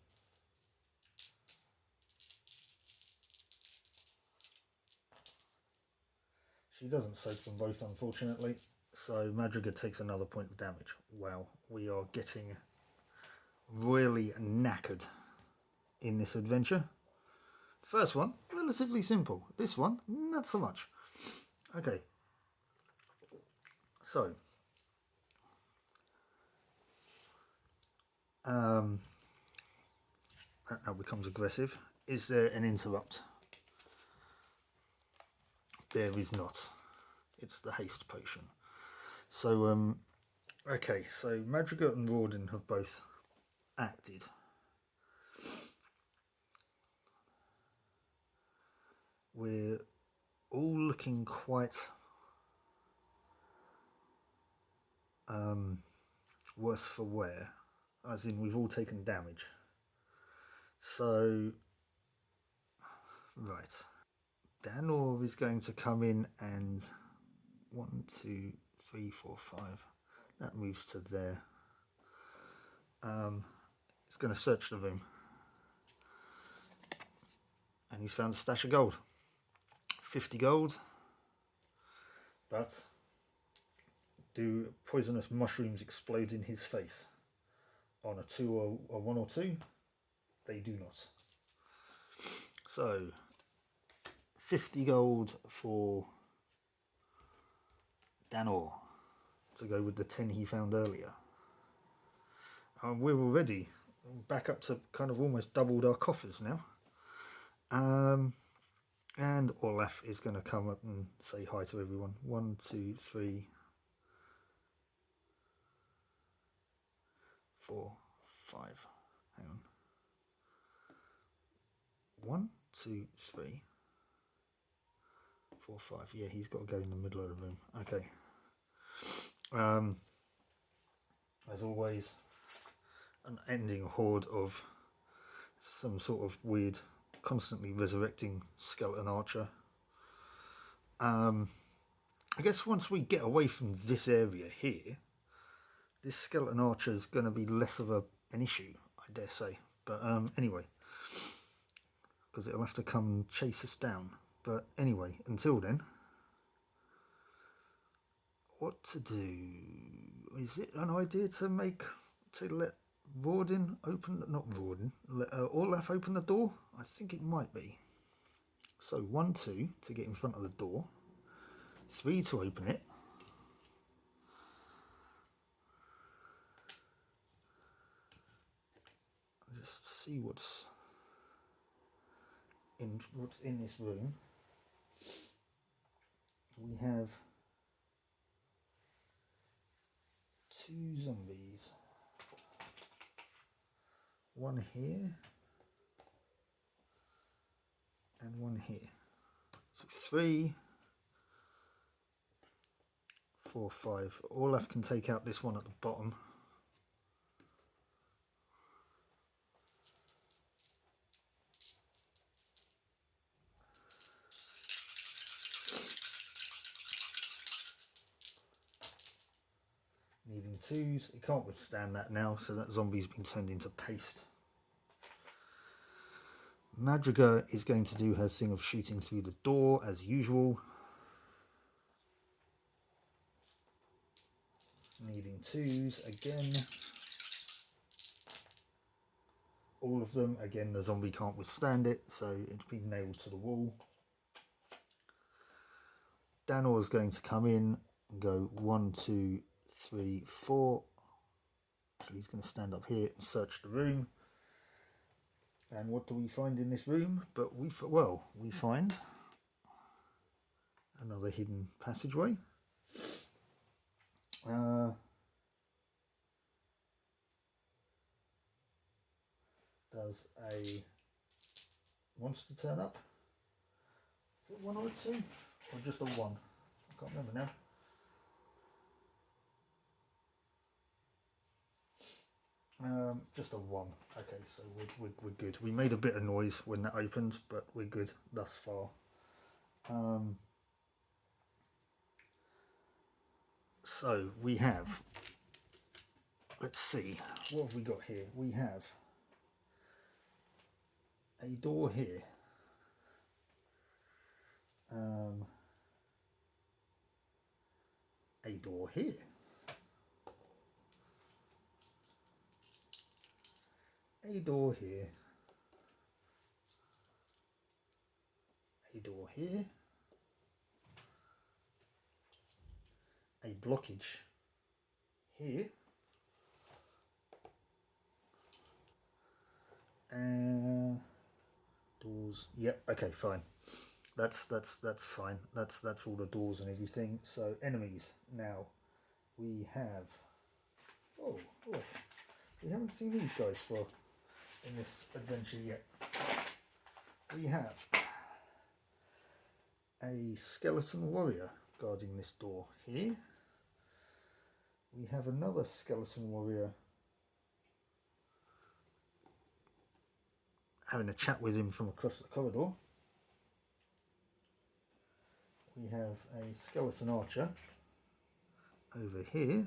She doesn't soak them both, unfortunately. So Madrigal takes another point of damage. Wow, we are getting really knackered in this adventure. First one, relatively simple. This one, not so much. Okay. So, that now becomes aggressive. Is there an interrupt? There is not. It's the haste potion. So, okay, so Madrigal and Rawdon have both acted. We're all looking quite worse for wear, as in we've all taken damage. So, right. Danor is going to come in and 1, 2, 3, 4, 5. That moves to there. It's going to search the room. And he's found a stash of gold. 50 gold. But do poisonous mushrooms explode in his face? On a 2 or a 1 or 2? They do not. So 50 gold for Danor to go with the 10 he found earlier. We're already back up to kind of almost doubled our coffers now. And Olaf is going to come up and say hi to everyone. 1, 2, 3, 4, 5. Hang on. 1, 2, 3, 4, 5. Yeah, he's got to go in the middle of the room. Okay. As always, an ending horde of some sort of weird, constantly resurrecting skeleton archer. I guess once we get away from this area here, this skeleton archer is going to be less of an issue, I dare say. But anyway, because it'll have to come and chase us down. But anyway, until then, what to do? Is it an idea to let Rawdon open, not Rawdon, let Olaf open the door? I think it might be. So 1, 2 to get in front of the door, 3 to open it. Just see what's in this room. We have one here, and one here. So 3, 4, 5. Olaf can take out this one at the bottom. Needing 2s. He can't withstand that now, so that zombie's been turned into paste. Madriga is going to do her thing of shooting through the door as usual. Needing 2s again. All of them. Again, the zombie can't withstand it, so it's been nailed to the wall. Danor is going to come in and go 1, 2, 3, 4. So he's going to stand up here and search the room. And what do we find in this room? But we find another hidden passageway. Does a monster turn up? Is it 1 or 2? Or just a 1? I can't remember now. Just a 1. Okay, so we're good. We made a bit of noise when that opened, but we're good thus far. So we have, let's see, what have we got here? We have a door here. A door here. A door here. A door here. A blockage here. Doors. Yep. Okay. Fine. That's fine. That's all the doors and everything. So enemies. Now we have. Oh, look. We haven't seen these guys for in this adventure yet. We have a skeleton warrior guarding this door here. We have another skeleton warrior having a chat with him from across the corridor. We have a skeleton archer over here.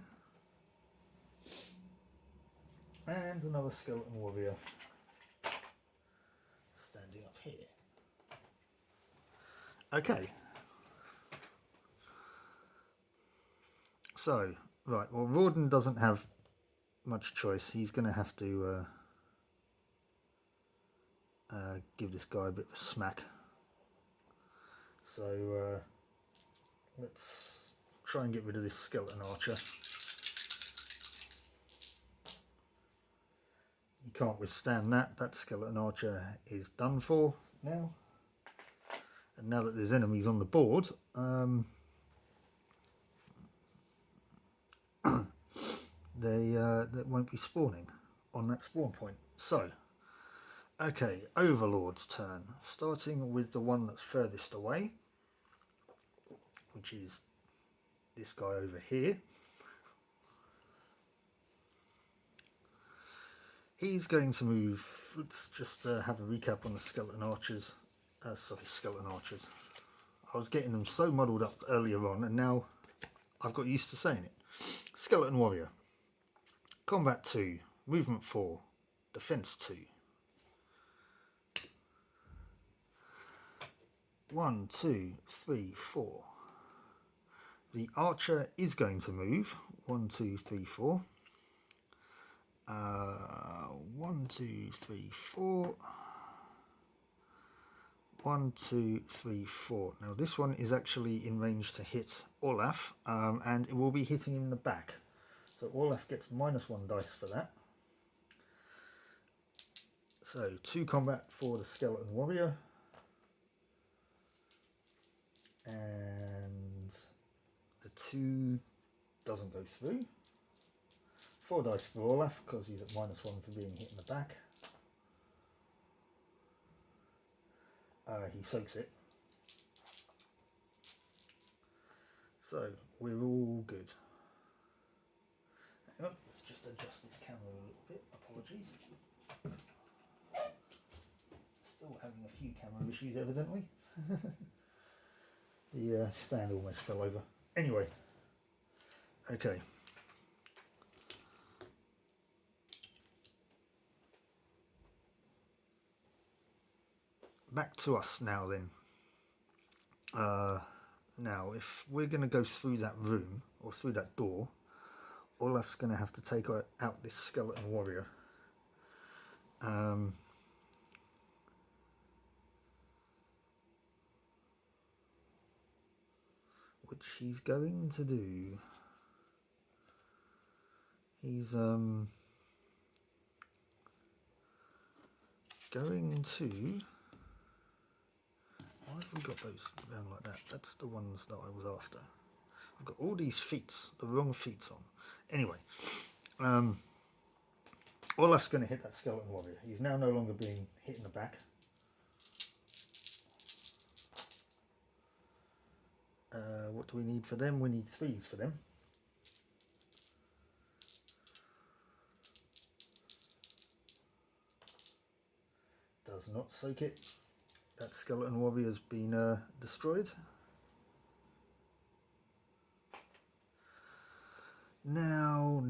And another skeleton warrior standing up here. Okay. So, right, well, Rawdon doesn't have much choice. He's going to have to give this guy a bit of a smack. So, let's try and get rid of this skeleton archer. You can't withstand that. That skeleton archer is done for now. And now that there's enemies on the board, they won't be spawning on that spawn point. So, okay, Overlord's turn. Starting with the one that's furthest away, which is this guy over here. He's going to move. Let's just have a recap on the skeleton archers. Skeleton archers. I was getting them so muddled up earlier on, and now I've got used to saying it. Skeleton warrior. Combat 2. Movement 4. Defense 2. 1, 2, 3, 4. The archer is going to move. 1, 2, 3, 4. 1, 2, 3, 4. 1, 2, 3, 4. Now this one is actually in range to hit Olaf, and it will be hitting him in the back. So Olaf gets -1 dice for that. So 2 combat for the skeleton warrior. And the 2 doesn't go through. 4 dice for Olaf because he's at -1 for being hit in the back. he soaks it. So we're all good. Hang on, let's just adjust this camera a little bit. Apologies. Still having a few camera issues, evidently. The stand almost fell over. Anyway, okay. Back to us now then. Now, if we're going to go through that room, or through that door, Olaf's going to have to take out this skeleton warrior. Which he's going to do. He's going to... Why have we got those around like that? That's the ones that I was after. I've got all these feet, the wrong feet on. Anyway, Olaf's going to hit that skeleton warrior. He's now no longer being hit in the back. What do we need for them? We need 3s for them. Does not soak it. That skeleton warrior's been destroyed. Now.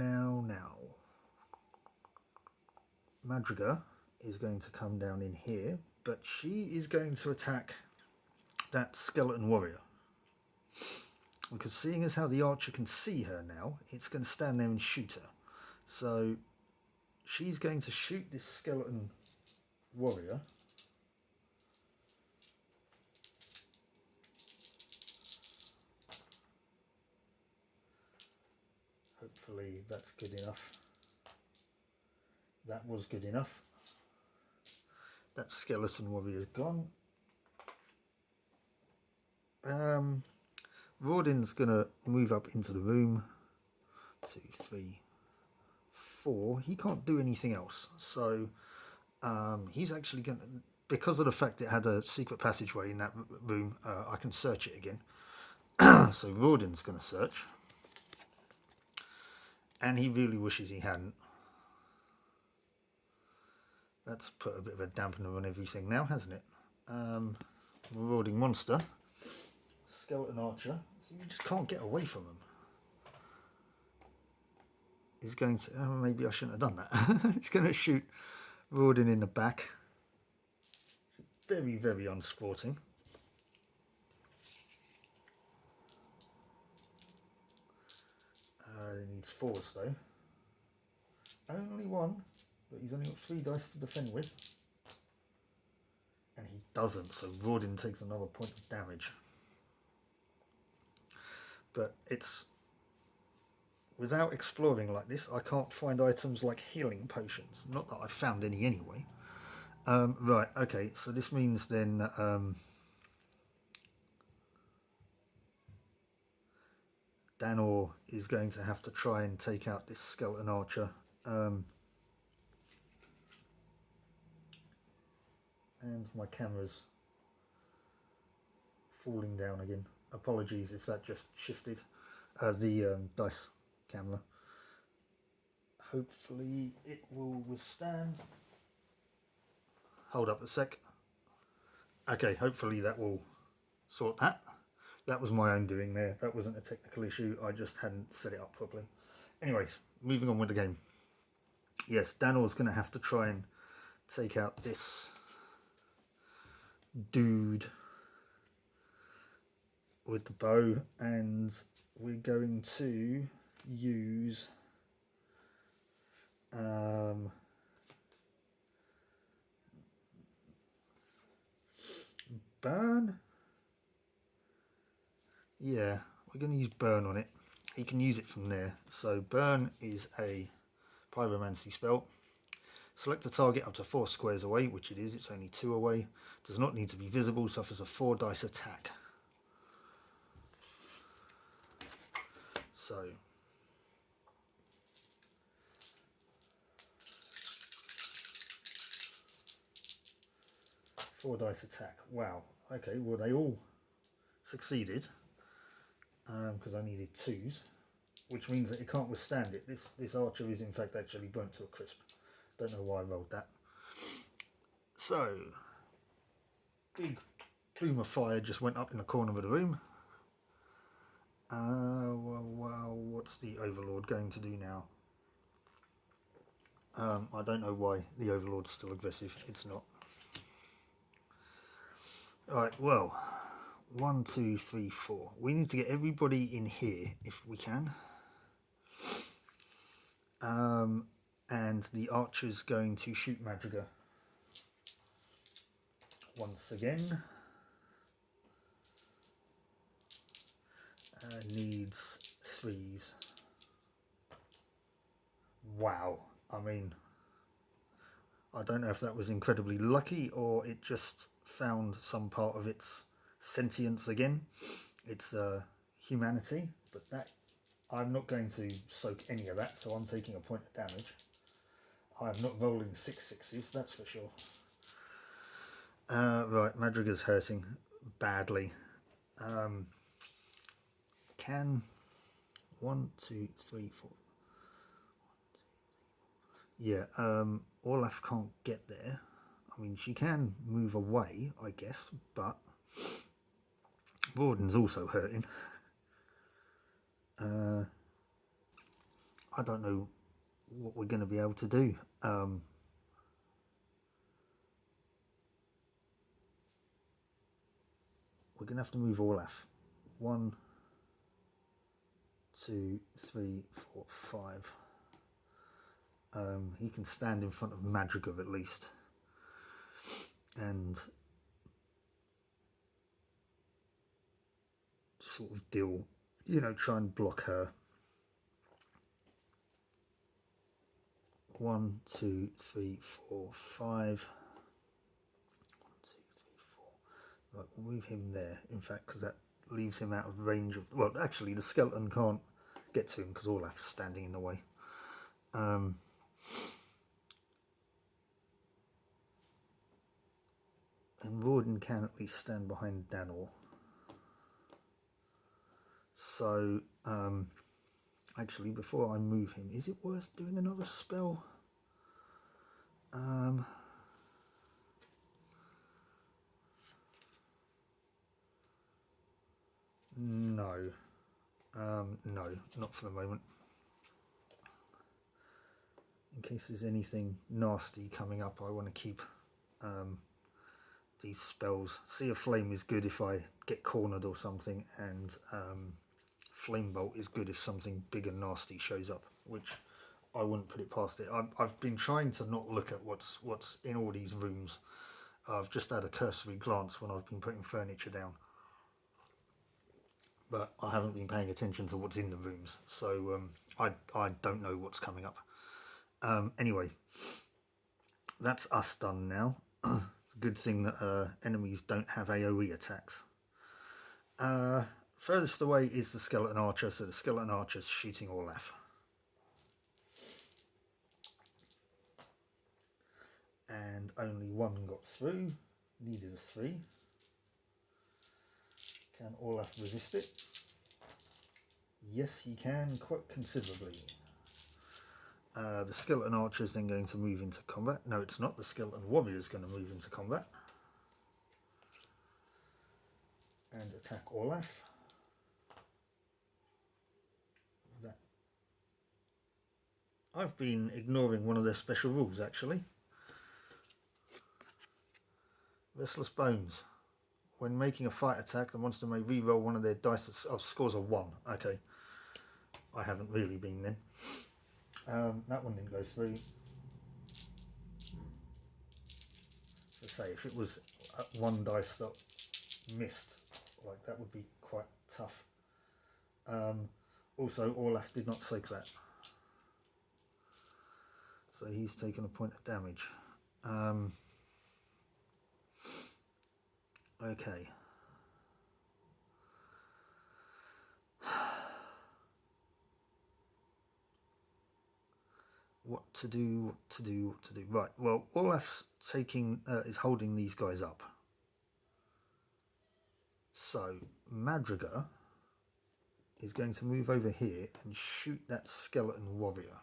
Madriga is going to come down in here, but she is going to attack that skeleton warrior. Because seeing as how the archer can see her now, it's going to stand there and shoot her. So she's going to shoot this skeleton warrior. Hopefully that's good enough. That was good enough. That skeleton warrior's gone. Rawdin's gonna move up into the room. 2, 3, 4. He can't do anything else. So he's actually gonna, because of the fact it had a secret passageway in that room, I can search it again. So Rawdin's gonna search. And he really wishes he hadn't. That's put a bit of a dampener on everything now, hasn't it? Marauding monster. Skeleton archer. So you just can't get away from him. He's going to... Oh, maybe I shouldn't have done that. He's going to shoot Rawdin in the back. Very, very unsporting. He needs 4s though. Only 1, but he's only got 3 dice to defend with. And he doesn't, so Rawdin takes another point of damage. But it's... Without exploring like this, I can't find items like healing potions. Not that I've found any anyway. Right, okay, so this means then... Danor is going to have to try and take out this skeleton archer. And my camera's falling down again. Apologies if that just shifted. The dice camera. Hopefully it will withstand. Hold up a sec. Okay, hopefully that will sort that. That was my own doing there. That wasn't a technical issue. I just hadn't set it up properly. Anyways, moving on with the game. Yes, Danor's going to have to try and take out this dude with the bow. And we're going to use... burn? Yeah, we're going to use burn on it. He can use it from there. So burn is a pyromancy spell. Select a target up to 4 squares away, which it is. It's only 2 away. Does not need to be visible. Suffers a 4 dice attack. So 4 dice attack. Wow. Okay, well they all succeeded because I needed 2s, which means that it can't withstand it. This archer is in fact actually burnt to a crisp. Don't know why I rolled that. So, big plume of fire just went up in the corner of the room. Well, what's the Overlord going to do now? I don't know why the Overlord's still aggressive. It's not. Alright, well, 1, 2, 3, 4. We need to get everybody in here if we can. And the archer's going to shoot Madrigal once again. Needs 3s. Wow. I mean, I don't know if that was incredibly lucky or it just found some part of its sentience again. Its humanity. But that, I'm not going to soak any of that, so I'm taking a point of damage. I'm not rolling 6 6s, that's for sure. Right, Madrigal's hurting badly. Can 1, 2, 3, 4. Yeah, Olaf can't get there. I mean, she can move away, I guess, but Rawdon's also hurting. I don't know what we're going to be able to do. We're going to have to move Olaf. 1, 2, 3, 4, 5. He can stand in front of Madrigal at least. And sort of deal, you know, try and block her. 1, 2, 3, 4, 5. 1, 2, 3, 4. Right, we'll move him there, in fact, because that leaves him out of range of... Well, actually, the skeleton can't get to him because Olaf's standing in the way. And Rawdon can at least stand behind Danor. So, actually, before I move him, is it worth doing another spell? No. No, not for the moment. In case there's anything nasty coming up, I want to keep these spells. Sea of Flame is good if I get cornered or something, and Flame Bolt is good if something big and nasty shows up, which I wouldn't put it past it. I've been trying to not look at what's in all these rooms. I've just had a cursory glance when I've been putting furniture down, but I haven't been paying attention to what's in the rooms, so I don't know what's coming up. Anyway, that's us done now. It's a good thing that enemies don't have AoE attacks. Furthest away is the skeleton archer, so the skeleton archer's shooting Olaf. And only 1 got through, needed a 3. Can Olaf resist it? Yes, he can, quite considerably. The skeleton archer is then going to move into combat. No, it's not. The skeleton warrior is going to move into combat and attack Olaf. That I've been ignoring one of their special rules, actually. Restless Bones. When making a fight attack, the monster may re-roll one of their dice that scores a 1. Okay, I haven't really been then. That one didn't go through. So say if it was 1 dice that missed, like that would be quite tough. Also, Olaf did not soak that, so he's taken a point of damage. Okay. What to do, what to do, what to do. Right, well, Olaf's is holding these guys up. So, Madriga is going to move over here and shoot that skeleton warrior.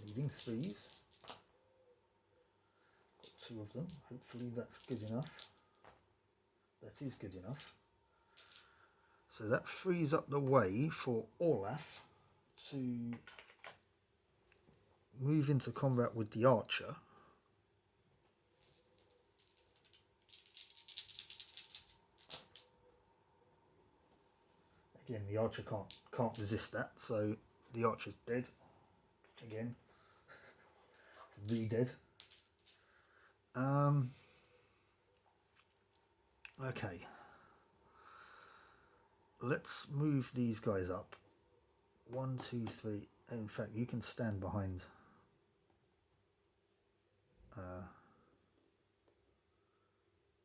Needing 3s. Got 2 of them. Hopefully that's good enough. That is good enough. So that frees up the way for Olaf to move into combat with the archer. Again, the archer can't resist that, so the archer's dead. Again, re-dead. Okay. Let's move these guys up. 1, 2, 3. In fact, you can stand behind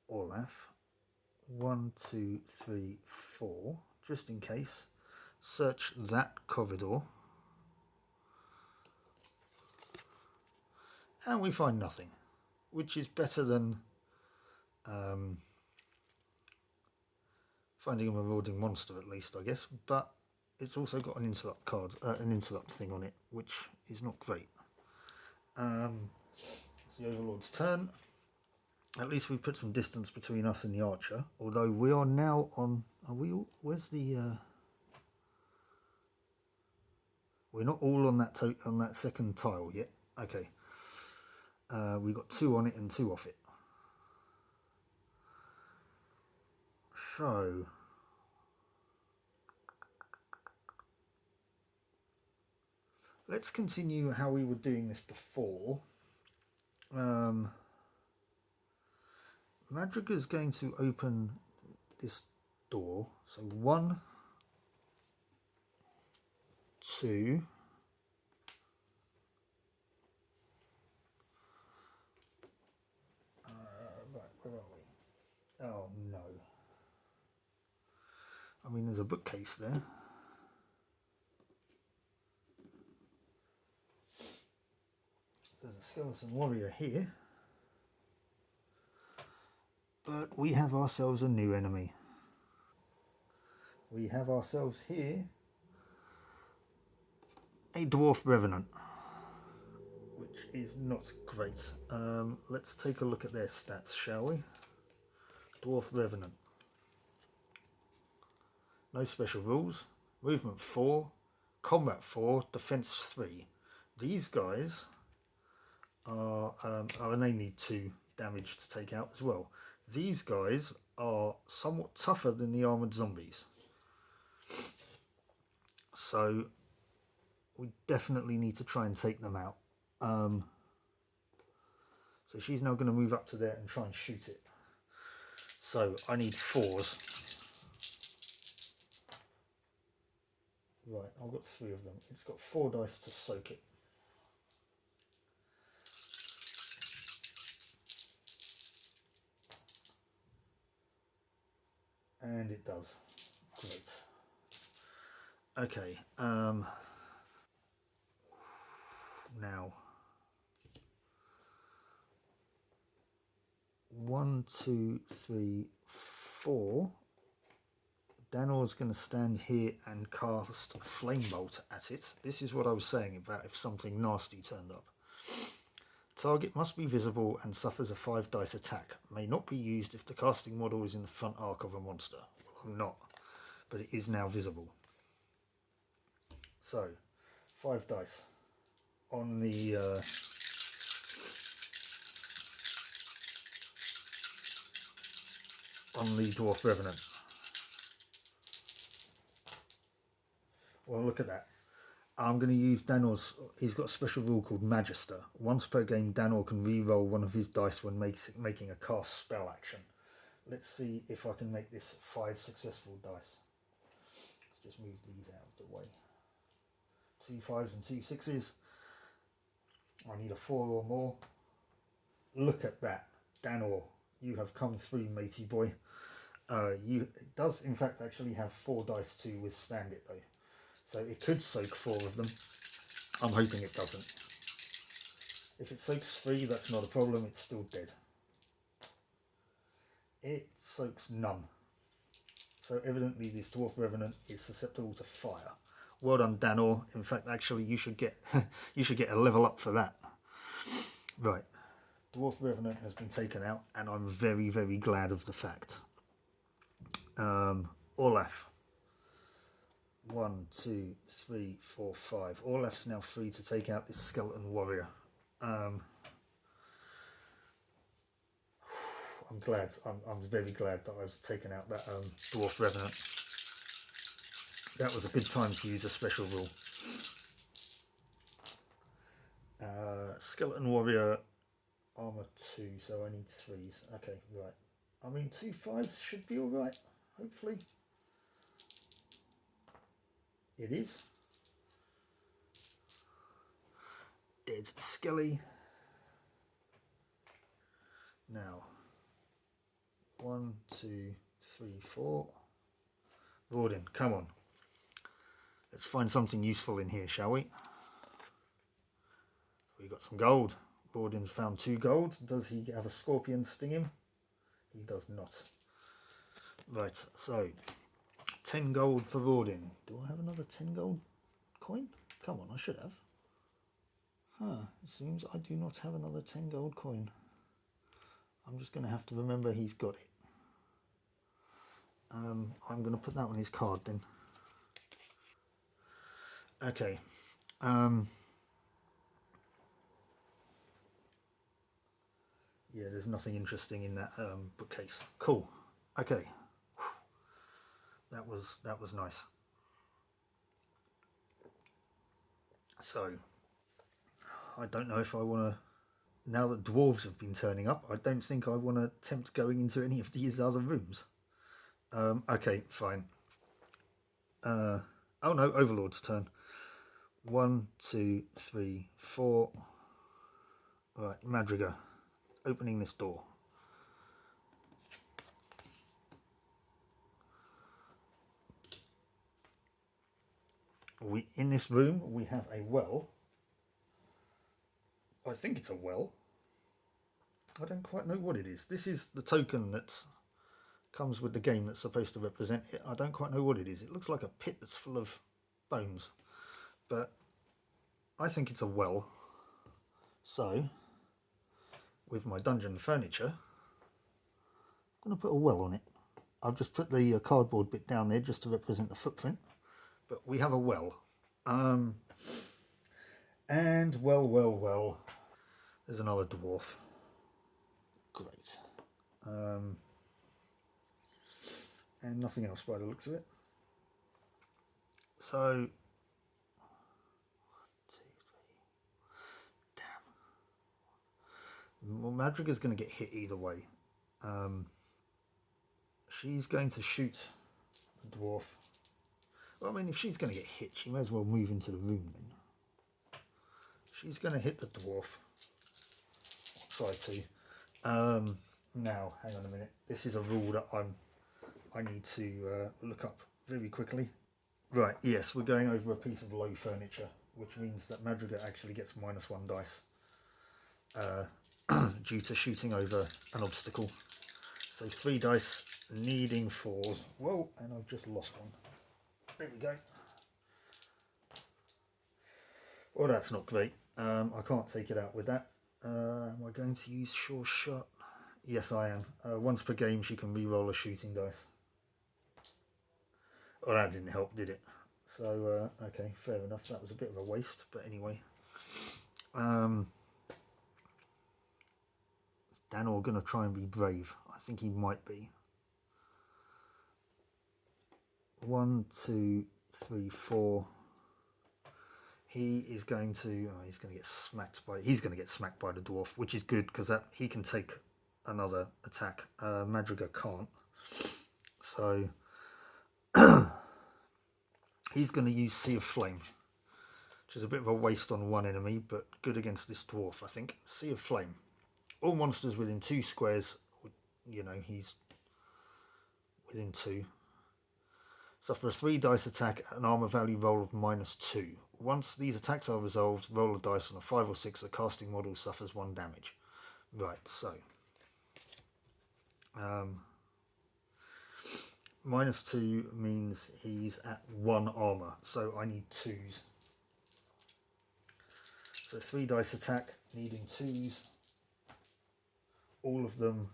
Olaf. 1, 2, 3, 4. Just in case. Search that corridor. And we find nothing, which is better than finding a marauding monster, at least, I guess. But it's also got an interrupt card, an interrupt thing on it, which is not great. It's the Overlord's turn. At least we've put some distance between us and the archer. Although we are now on... Are we all... Where's the... We're not all on that second tile yet. Okay. We've got 2 on it and 2 off it. So... Let's continue how we were doing this before. Madriga's going to open this door. So 1, 2. Right, where are we? Oh no. I mean, there's a bookcase there. There's a skeleton warrior here. But we have ourselves a new enemy. We have ourselves here a dwarf revenant, which is not great. Let's take a look at their stats, shall we? Dwarf revenant. No special rules. Movement 4, combat 4, defense 3. These guys are, and they need 2 damage to take out as well. These guys are somewhat tougher than the armoured zombies. So we definitely need to try and take them out. So she's now going to move up to there and try and shoot it. So I need 4s. Right, I've got 3 of them. It's got 4 dice to soak it. And it does. Great. Okay. Now. 1, 2, 3, 4. Danor's going to stand here and cast a flame bolt at it. This is what I was saying about if something nasty turned up. Target must be visible and suffers a 5 dice attack. May not be used if the casting model is in the front arc of a monster. Well, I'm not, but it is now visible. So, 5 dice on the Dwarf Revenant. Well, look at that. I'm going to use Danor's... He's got a special rule called Magister. Once per game, Danor can re-roll one of his dice when making a cast spell action. Let's see if I can make this 5 successful dice. Let's just move these out of the way. 2 5s and 2 6s. I need a 4 or more. Look at that. Danor, you have come through, matey boy. It does, in fact, actually have 4 dice to withstand it, though. So it could soak 4 of them. I'm hoping it doesn't. If it soaks 3, that's not a problem, it's still dead. It soaks none. So evidently this Dwarf Revenant is susceptible to fire. Well done, Danor. In fact, actually, you should get you should get a level up for that. Right. Dwarf Revenant has been taken out, and I'm very, very glad of the fact. Olaf. 1, 2, 3, 4, 5. Olaf's now free to take out this skeleton warrior. I'm glad. I'm very glad that I was taking out that Dwarf Revenant. That was a good time to use a special rule. Skeleton warrior, armor 2, so I need 3s. Okay, right. I mean, 2 5s should be all right. Hopefully, it is. Dead Skelly. Now, 1, 2, 3, 4. Rawdin, come on. Let's find something useful in here, shall we? We got some gold. Rawdin's found 2 gold. Does he have a scorpion sting him? He does not. Right, so 10 gold for Rawdin. Do I have another 10 gold coin? Come on, I should have. Huh, it seems I do not have another 10 gold coin. I'm just going to have to remember he's got it. I'm going to put that on his card then. Okay. Yeah, there's nothing interesting in that bookcase. Cool. Okay. That was nice. So, I don't know if I want to... Now that dwarves have been turning up, I don't think I want to attempt going into any of these other rooms. Okay, fine. Oh no, Overlord's turn. 1, 2, 3, 4. Right, Madriga, opening this door. In this room, we have a well. I think it's a well. I don't quite know what it is. This is the token that comes with the game that's supposed to represent it. I don't quite know what it is. It looks like a pit that's full of bones. But I think it's a well. So, with my dungeon furniture, I'm going to put a well on it. I've just put the cardboard bit down there just to represent the footprint. But we have a well. And well, there's another dwarf. Great. And nothing else by the looks of it. So, 1, 2, 3. Damn. Well, Madriga's going to get hit either way. She's going to shoot the dwarf. Well, I mean, if she's going to get hit, she may as well move into the room then. She's going to hit the dwarf. I'll try to. Now, hang on a minute. This is a rule that I need to look up very quickly. Right, yes, we're going over a piece of low furniture, which means that Madriga actually gets -1 dice due to shooting over an obstacle. So 3 dice, needing 4s. Whoa, and I've just lost one. There we go. Well, that's not great. I can't take it out with that. Am I going to use Sure Shot? Yes, I am. Once per game, she can re-roll a shooting dice. Oh, that didn't help, did it? So, okay, fair enough. That was a bit of a waste, but anyway. Is Danor going to try and be brave? I think he might be. 1, 2, 3, 4. He is going to. Oh, he's going to get smacked by. He's going to get smacked by the dwarf, which is good because he can take another attack. Madriga can't. So he's going to use Sea of Flame, which is a bit of a waste on one enemy, but good against this dwarf, I think. Sea of Flame. All monsters within 2 squares. You know, he's within 2. Suffer a 3 dice attack at an armor value roll of -2. Once these attacks are resolved, roll a dice on a 5 or 6. The casting model suffers 1 damage. Right, so -2 means he's at 1 armor, so I need 2s. So 3 dice attack, needing 2s. All of them.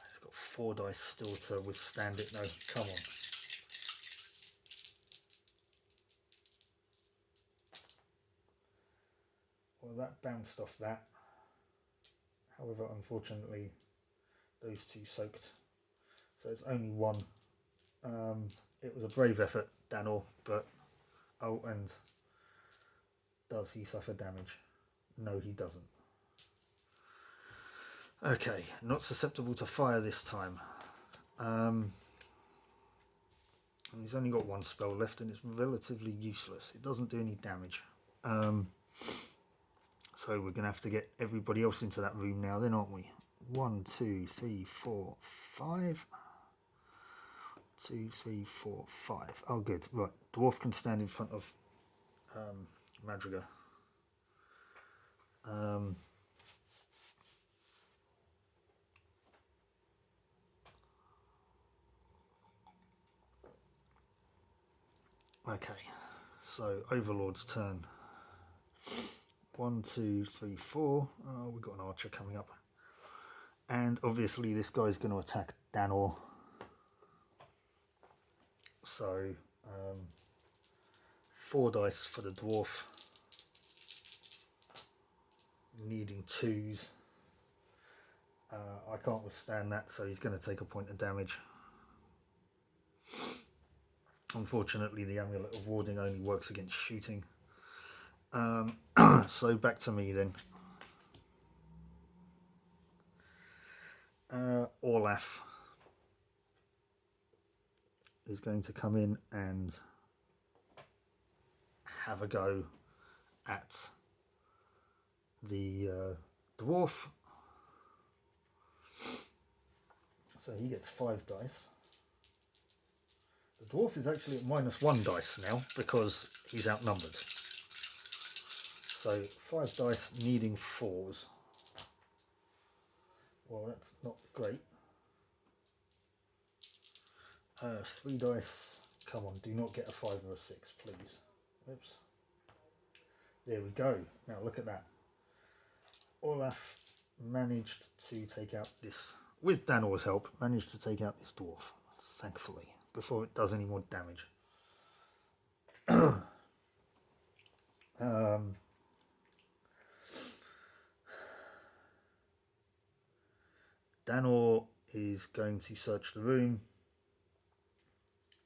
He's got 4 dice still to withstand it. No, come on. Well, that bounced off that. However, unfortunately, those 2 soaked. So it's only 1. It was a brave effort, Danor, but... Oh, and does he suffer damage? No, he doesn't. Okay, not susceptible to fire this time. And he's only got 1 spell left and it's relatively useless. It doesn't do any damage. So we're going to have to get everybody else into that room now then, aren't we? 1, 2, 3, 4, 5. 2, 3, 4, 5. Oh, good. Right. Dwarf can stand in front of Madrigal. Okay. So, Overlord's turn. 1, 2, 3, 4. Oh, we've got an archer coming up. And obviously this guy's going to attack Danor. So, 4 dice for the dwarf. Needing 2s. I can't withstand that, so he's going to take a point of damage. Unfortunately, the Amulet of Warding only works against shooting. So back to me then. Orlaf is going to come in and have a go at the dwarf. So he gets 5 dice. The dwarf is actually at -1 dice now because he's outnumbered. So 5 dice needing 4s. Well, that's not great. 3 dice. Come on, do not get a 5 or a 6, please. Oops. There we go. Now look at that. Olaf managed to take out this, with Danor's help, managed to take out this dwarf, thankfully, before it does any more damage. Danor is going to search the room,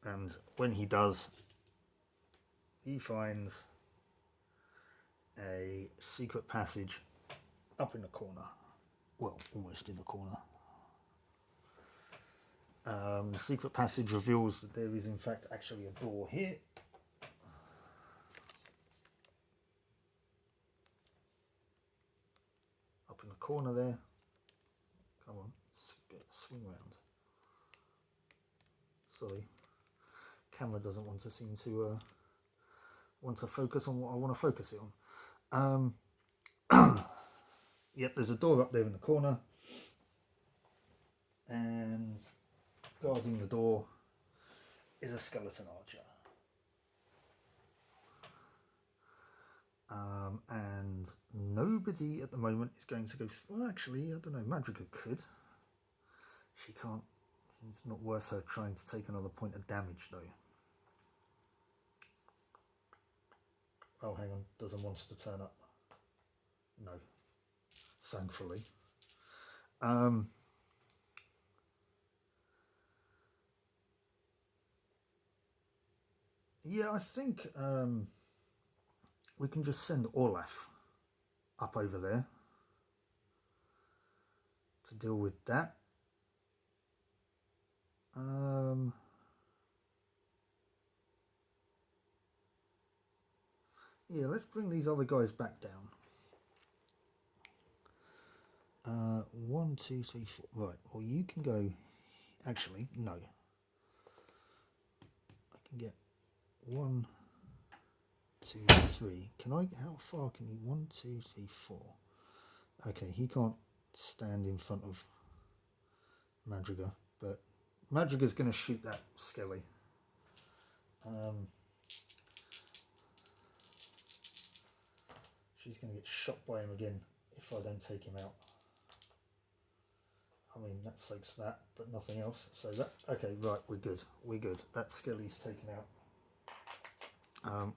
and when he does, he finds a secret passage up in the corner. Well, almost in the corner. The secret passage reveals that there is in fact actually a door here. Up in the corner there. Come on, swing round. Sorry, camera doesn't want to seem to want to focus on what I want to focus it on. Yep, there's a door up there in the corner, and guarding the door is a skeleton archer. And nobody at the moment is going to go. Well, actually, I don't know. Madrigal could. She can't. It's not worth her trying to take another point of damage, though. Oh, hang on. Does a monster turn up? No. Thankfully. Yeah, I think we can just send Orlaf up over there to deal with that. Yeah, let's bring these other guys back down. 1, 2, 3, 4. Right, well, you can go. Actually, no. can get 1, 2, 3. Can I? How far can he? 1, 2, 3, 4. Okay, he can't stand in front of Madrigal, but Madrigal's going to shoot that Skelly. She's going to get shot by him again if I don't take him out. I mean, that sakes that, but nothing else. So that, okay, right, we're good. We're good. That Skelly's taken out.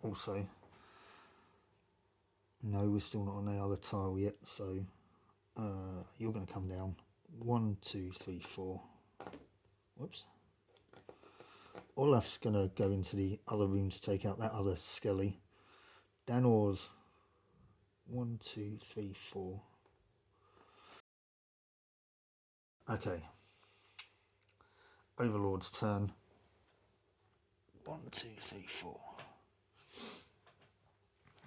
Also, no, we're still not on the other tile yet. So you're going to come down. 1, 2, 3, 4. Whoops. Olaf's going to go into the other room to take out that other Skelly. Danor's 1, 2, 3, 4. Okay. Overlord's turn. 1, 2, 3, 4.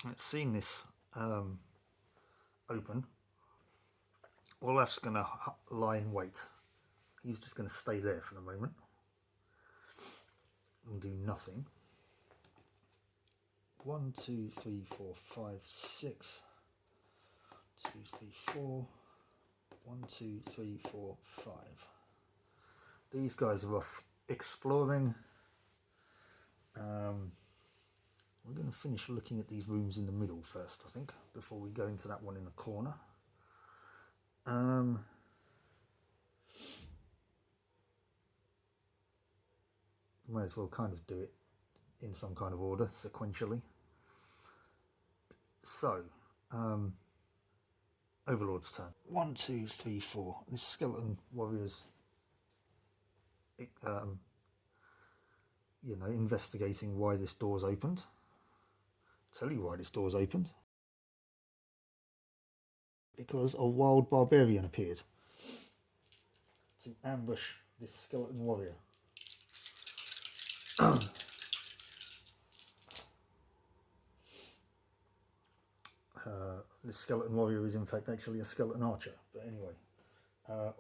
Let's see this open. Olaf's going to lie in wait. He's just going to stay there for the moment and do nothing. 1, 2, 3, 4, 5, 6. 2, 3, 4. 1, 2, 3, 4, 5. These guys are off exploring. We're going to finish looking at these rooms in the middle first, I think, before we go into that one in the corner. Might as well kind of do it in some kind of order, sequentially. So, Overlord's turn. 1, 2, 3, 4. This skeleton warrior's, investigating why this door's opened. Tell you why this door's opened. Because a wild barbarian appeared to ambush this skeleton warrior. This skeleton warrior is in fact actually a skeleton archer, but anyway,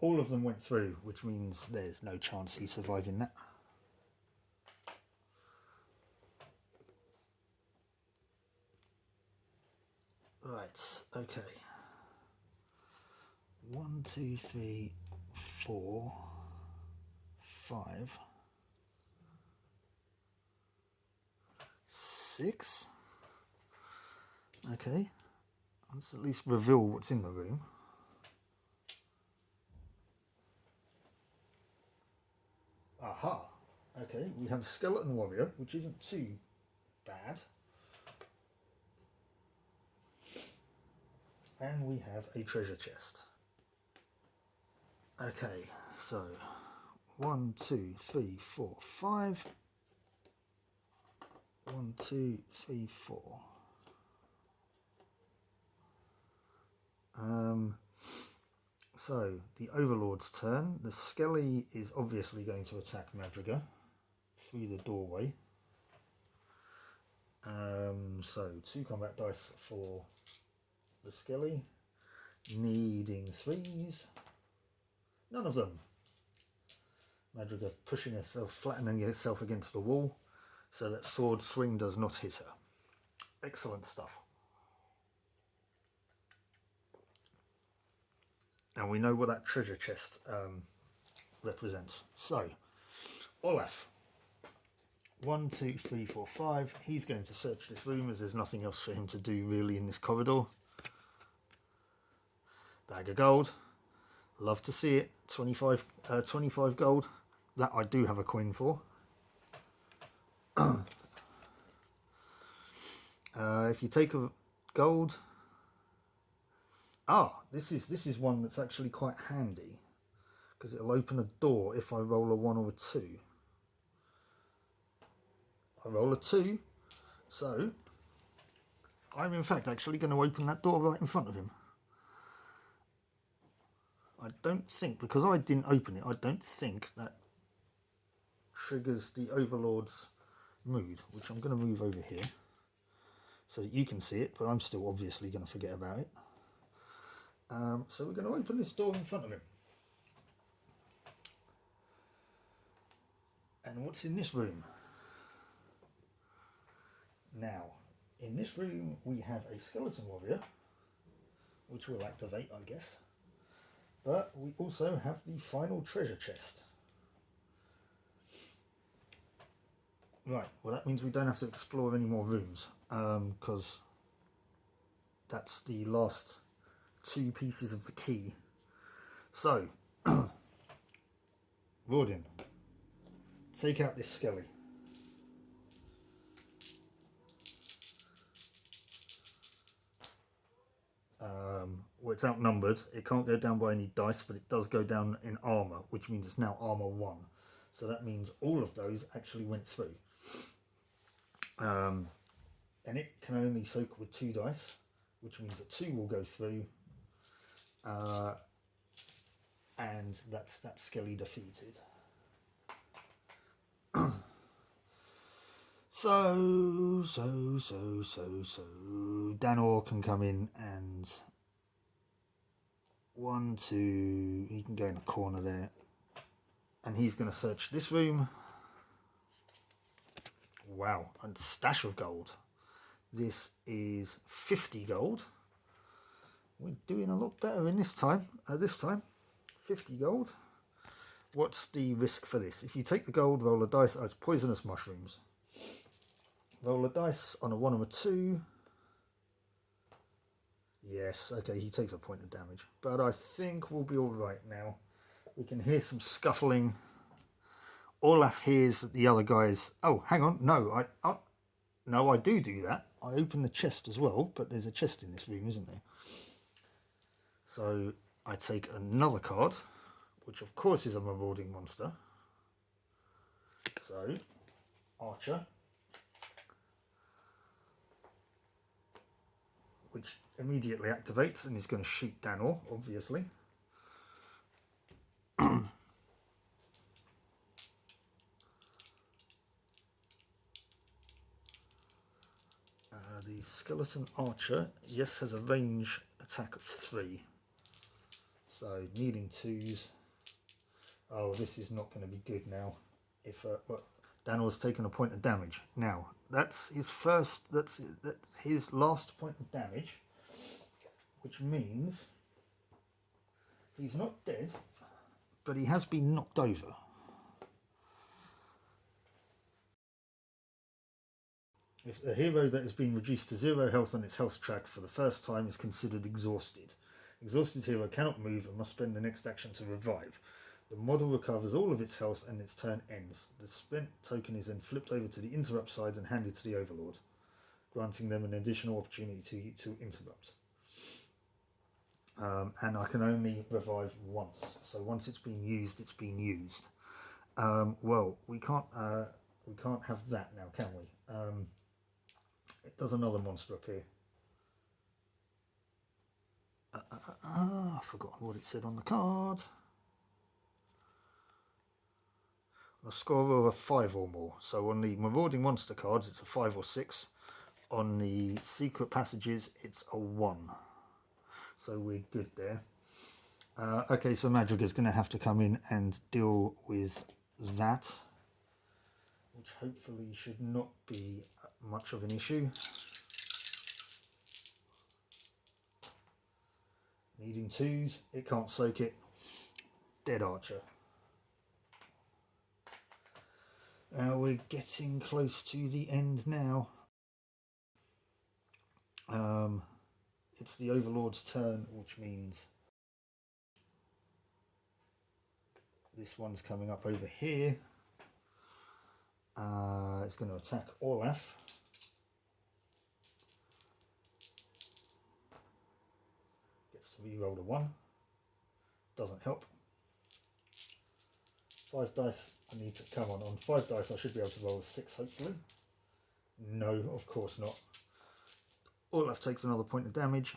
all of them went through, which means there's no chance he's surviving that. Right, okay. 1, 2, 3, 4, 5, 6. Okay, let's at least reveal what's in the room. Aha! Okay, we have skeleton warrior, which isn't too bad. And we have a treasure chest. Okay, so 1, 2, 3, 4, 5. 1, 2, 3, 4. So the Overlord's turn. The Skelly is obviously going to attack Madrigal through the doorway. So 2 combat dice for the Skelly, needing 3s. None of them. Madrigal pushing herself, flattening herself against the wall, so that sword swing does not hit her. Excellent stuff. And we know what that treasure chest represents. So, Olaf. 1, 2, 3, 4, 5. He's going to search this room as there's nothing else for him to do really in this corridor. Bag of gold. Love to see it. 25 gold. That I do have a coin for. If you take a gold... this is one that's actually quite handy, because it'll open a door if I roll a 1 or a 2. I roll a 2, so I'm in fact actually going to open that door right in front of him. I don't think, because I didn't open it, I don't think that triggers the Overlord's mood, which I'm going to move over here so that you can see it, but I'm still obviously going to forget about it. So we're going to open this door in front of him. And what's in this room? Now, in this room we have a skeleton warrior, which will activate, I guess. But we also have the final treasure chest. Right, well that means we don't have to explore any more rooms, because that's the last 2 pieces of the key. So, Rawdin, take out this skelly. Well, it's outnumbered. It can't go down by any dice, but it does go down in armor, which means it's now armor 1. So that means all of those actually went through. And it can only soak with 2 dice, which means that 2 will go through. And that's that skelly defeated. So Danor can come in and 1, 2, he can go in the corner there, and he's going to search this room. Wow, and stash of gold. This is 50 gold. We're doing a lot better in this time. 50 gold. What's the risk for this? If you take the gold, roll a dice. Oh, it's poisonous mushrooms. Roll a dice on a 1 or a 2. Yes, okay, he takes a point of damage. But I think we'll be alright now. We can hear some scuffling. Olaf hears that the other guys... Oh, hang on. No, I do that. I open the chest as well, but there's a chest in this room, isn't there? So I take another card, which of course is a marauding monster. So, Archer. Which immediately activates and is going to shoot Danor, obviously. The skeleton archer, yes, has a range attack of 3. So needing 2s. Oh, this is not going to be good now. If well, Danor's taken a point of damage. Now that's his first. That's his last point of damage, which means he's not dead, but he has been knocked over. If a hero that has been reduced to 0 health on its health track for the first time is considered exhausted. Exhausted hero cannot move and must spend the next action to revive. The model recovers all of its health and its turn ends. The spent token is then flipped over to the interrupt side and handed to the Overlord, granting them an additional opportunity to interrupt. And I can only revive once. So once it's been used, it's been used. Well, we can't have that now, can we? It does another monster up here. I've forgotten what it said on the card. A score of a 5 or more. So on the marauding monster cards, it's a 5 or 6. On the secret passages, it's a 1. So we're good there. Okay, so Madrigal's going to have to come in and deal with that, which hopefully should not be much of an issue. Needing 2s, it can't soak it. Dead Archer. We're getting close to the end now. It's the Overlord's turn, which means this one's coming up over here. It's going to attack Olaf. Gets to re-roll a 1. Doesn't help. 5 dice, I need to come on. On 5 dice, I should be able to roll a 6, hopefully. No, of course not. Olaf takes another point of damage.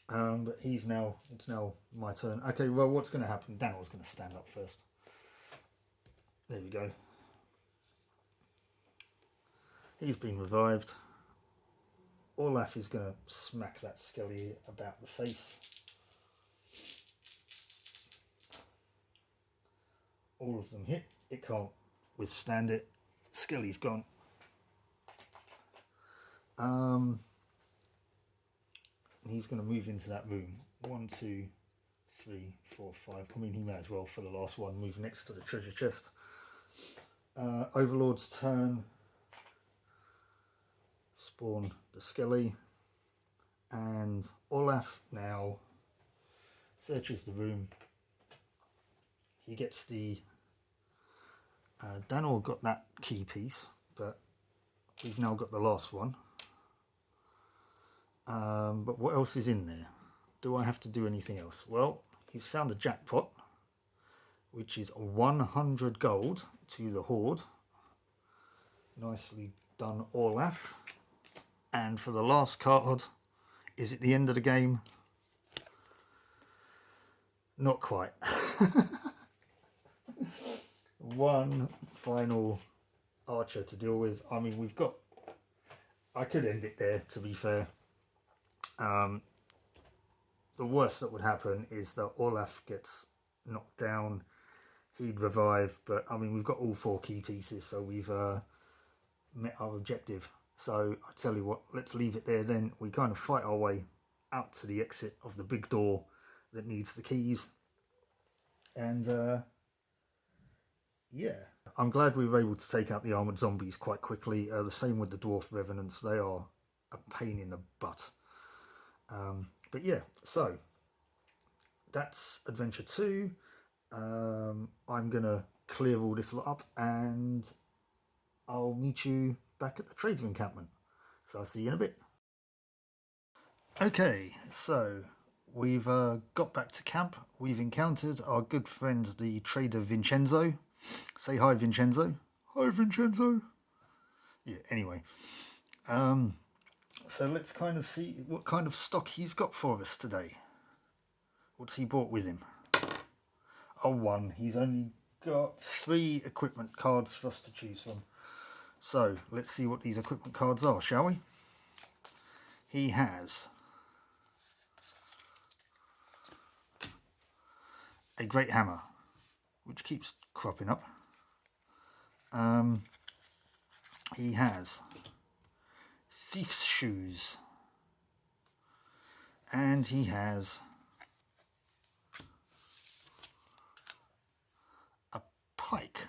But it's now my turn. Okay, well, what's going to happen? Danor's going to stand up first. There we go. He's been revived. Olaf is going to smack that skelly about the face. All of them hit. It can't withstand it. Skelly's gone. He's going to move into that room. 1, 2, 3, 4, 5. I mean, he may as well, for the last one, move next to the treasure chest. Overlord's turn. Spawn the Skelly. And Olaf now searches the room. He gets the... Danor got that key piece, but we've now got the last one. But what else is in there? Do I have to do anything else? Well, he's found a jackpot, which is 100 gold to the Horde. Nicely done, Olaf. And for the last card, is it the end of the game? Not quite. One final archer to deal with. I mean, we've got... I could end it there, to be fair. The worst that would happen is that Olaf gets knocked down. He'd revive, but I mean, we've got all 4 key pieces, so we've met our objective. So I tell you what, let's leave it there then. We kind of fight our way out to the exit of the big door that needs the keys. And yeah, I'm glad we were able to take out the armoured zombies quite quickly. The same with the dwarf revenants. They are a pain in the butt. But yeah, so that's adventure 2. I'm gonna clear all this lot up and I'll meet you back at the trader encampment. So I'll see you in a bit. Okay, so we've got back to camp. We've encountered our good friend, the trader Vincenzo. Say hi, Vincenzo. Hi, Vincenzo. Yeah, anyway. So let's kind of see what kind of stock he's got for us today. What's he brought with him? Oh, 1. He's only got 3 equipment cards for us to choose from. So let's see what these equipment cards are, shall we? He has a great hammer, which keeps cropping up. He has thief's shoes, and he has a pike.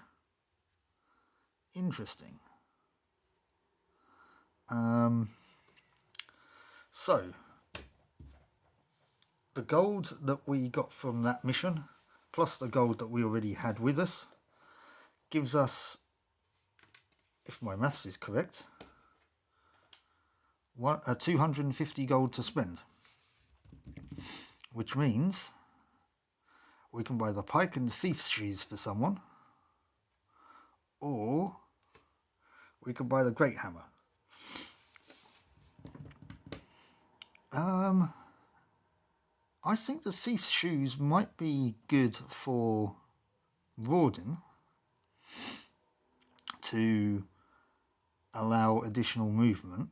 Interesting. So the gold that we got from that mission, plus the gold that we already had with us, gives us, if my maths is correct, 250 gold to spend, which means we can buy the pike and the thief's shoes for someone, or we can buy the great hammer. I think the thief's shoes might be good for Rawdon to allow additional movement.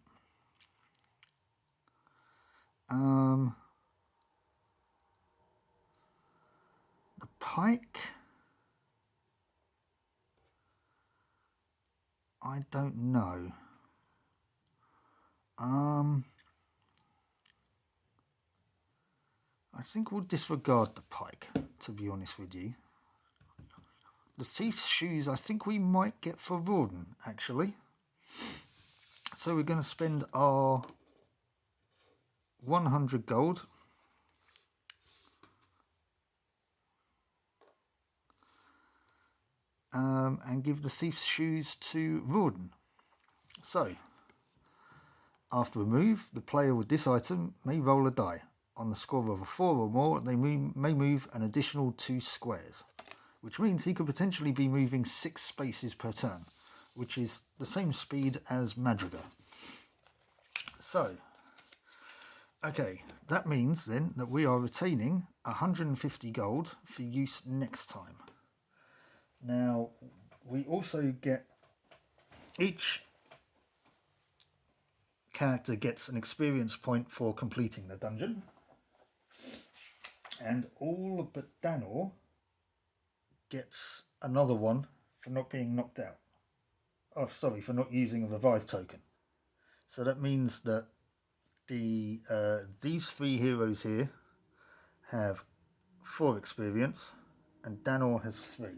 The pike, I don't know. I think we'll disregard the pike, to be honest with you. The thief's shoes, I think we might get for Rawdon, actually. So we're going to spend our 100 gold. And give the thief's shoes to Rawdon. So, after a move, the player with this item may roll a die. On the score of a 4 or more, they may move an additional 2 squares, which means he could potentially be moving 6 spaces per turn, which is the same speed as Madrigal. So, okay, that means then that we are retaining 150 gold for use next time. Now, we also get, each character gets an experience point for completing the dungeon. And all but Danor gets another one for not being knocked out. Oh, sorry, for not using a revive token. So that means that these 3 heroes here have 4 experience, and Danor has 3.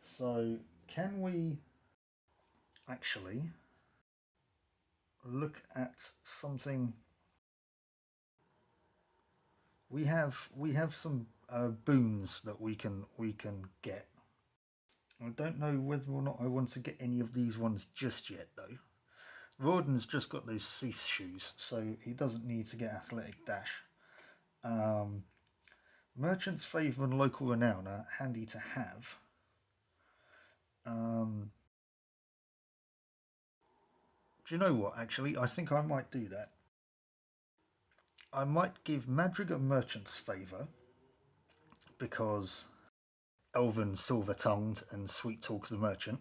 So can we actually look at something? We have some boons that we can get. I don't know whether or not I want to get any of these ones just yet, though. Rawdon's just got those cease shoes, so he doesn't need to get athletic dash. Merchant's favour and local renown are handy to have. Do you know what, actually? I think I might do that. I might give Madrigal Merchant's favour, because Elven silver-tongued and sweet talk the merchant.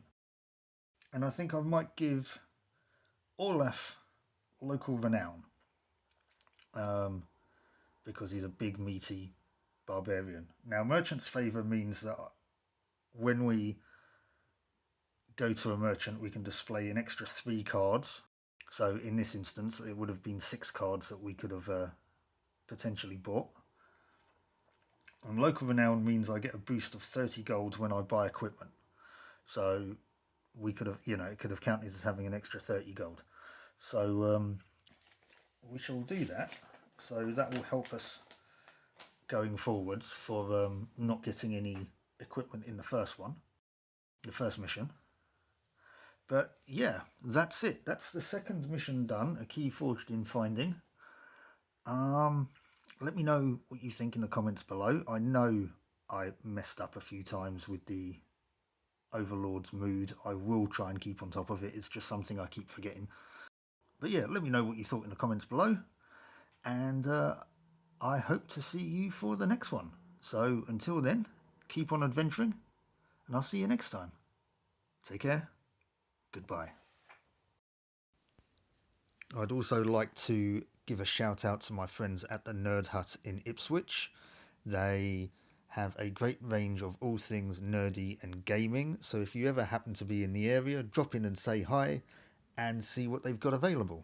And I think I might give Olaf local renown, because he's a big meaty barbarian. Now, merchant's favour means that when we go to a merchant, we can display an extra 3 cards. So in this instance, it would have been 6 cards that we could have potentially bought. And local renown means I get a boost of 30 gold when I buy equipment. So we could have, it could have counted as having an extra 30 gold. So we shall do that. So that will help us going forwards for not getting any equipment in the first mission. But yeah, that's it. That's the second mission done, a key forged in finding. Let me know what you think in the comments below. I know I messed up a few times with the Overlord's mood. I will try and keep on top of it. It's just something I keep forgetting. But yeah, let me know what you thought in the comments below. And I hope to see you for the next one. So until then, keep on adventuring, and I'll see you next time. Take care. Goodbye. I'd also like to give a shout out to my friends at the Nerd Hut in Ipswich. They have a great range of all things nerdy and gaming, so if you ever happen to be in the area, drop in and say hi and see what they've got available.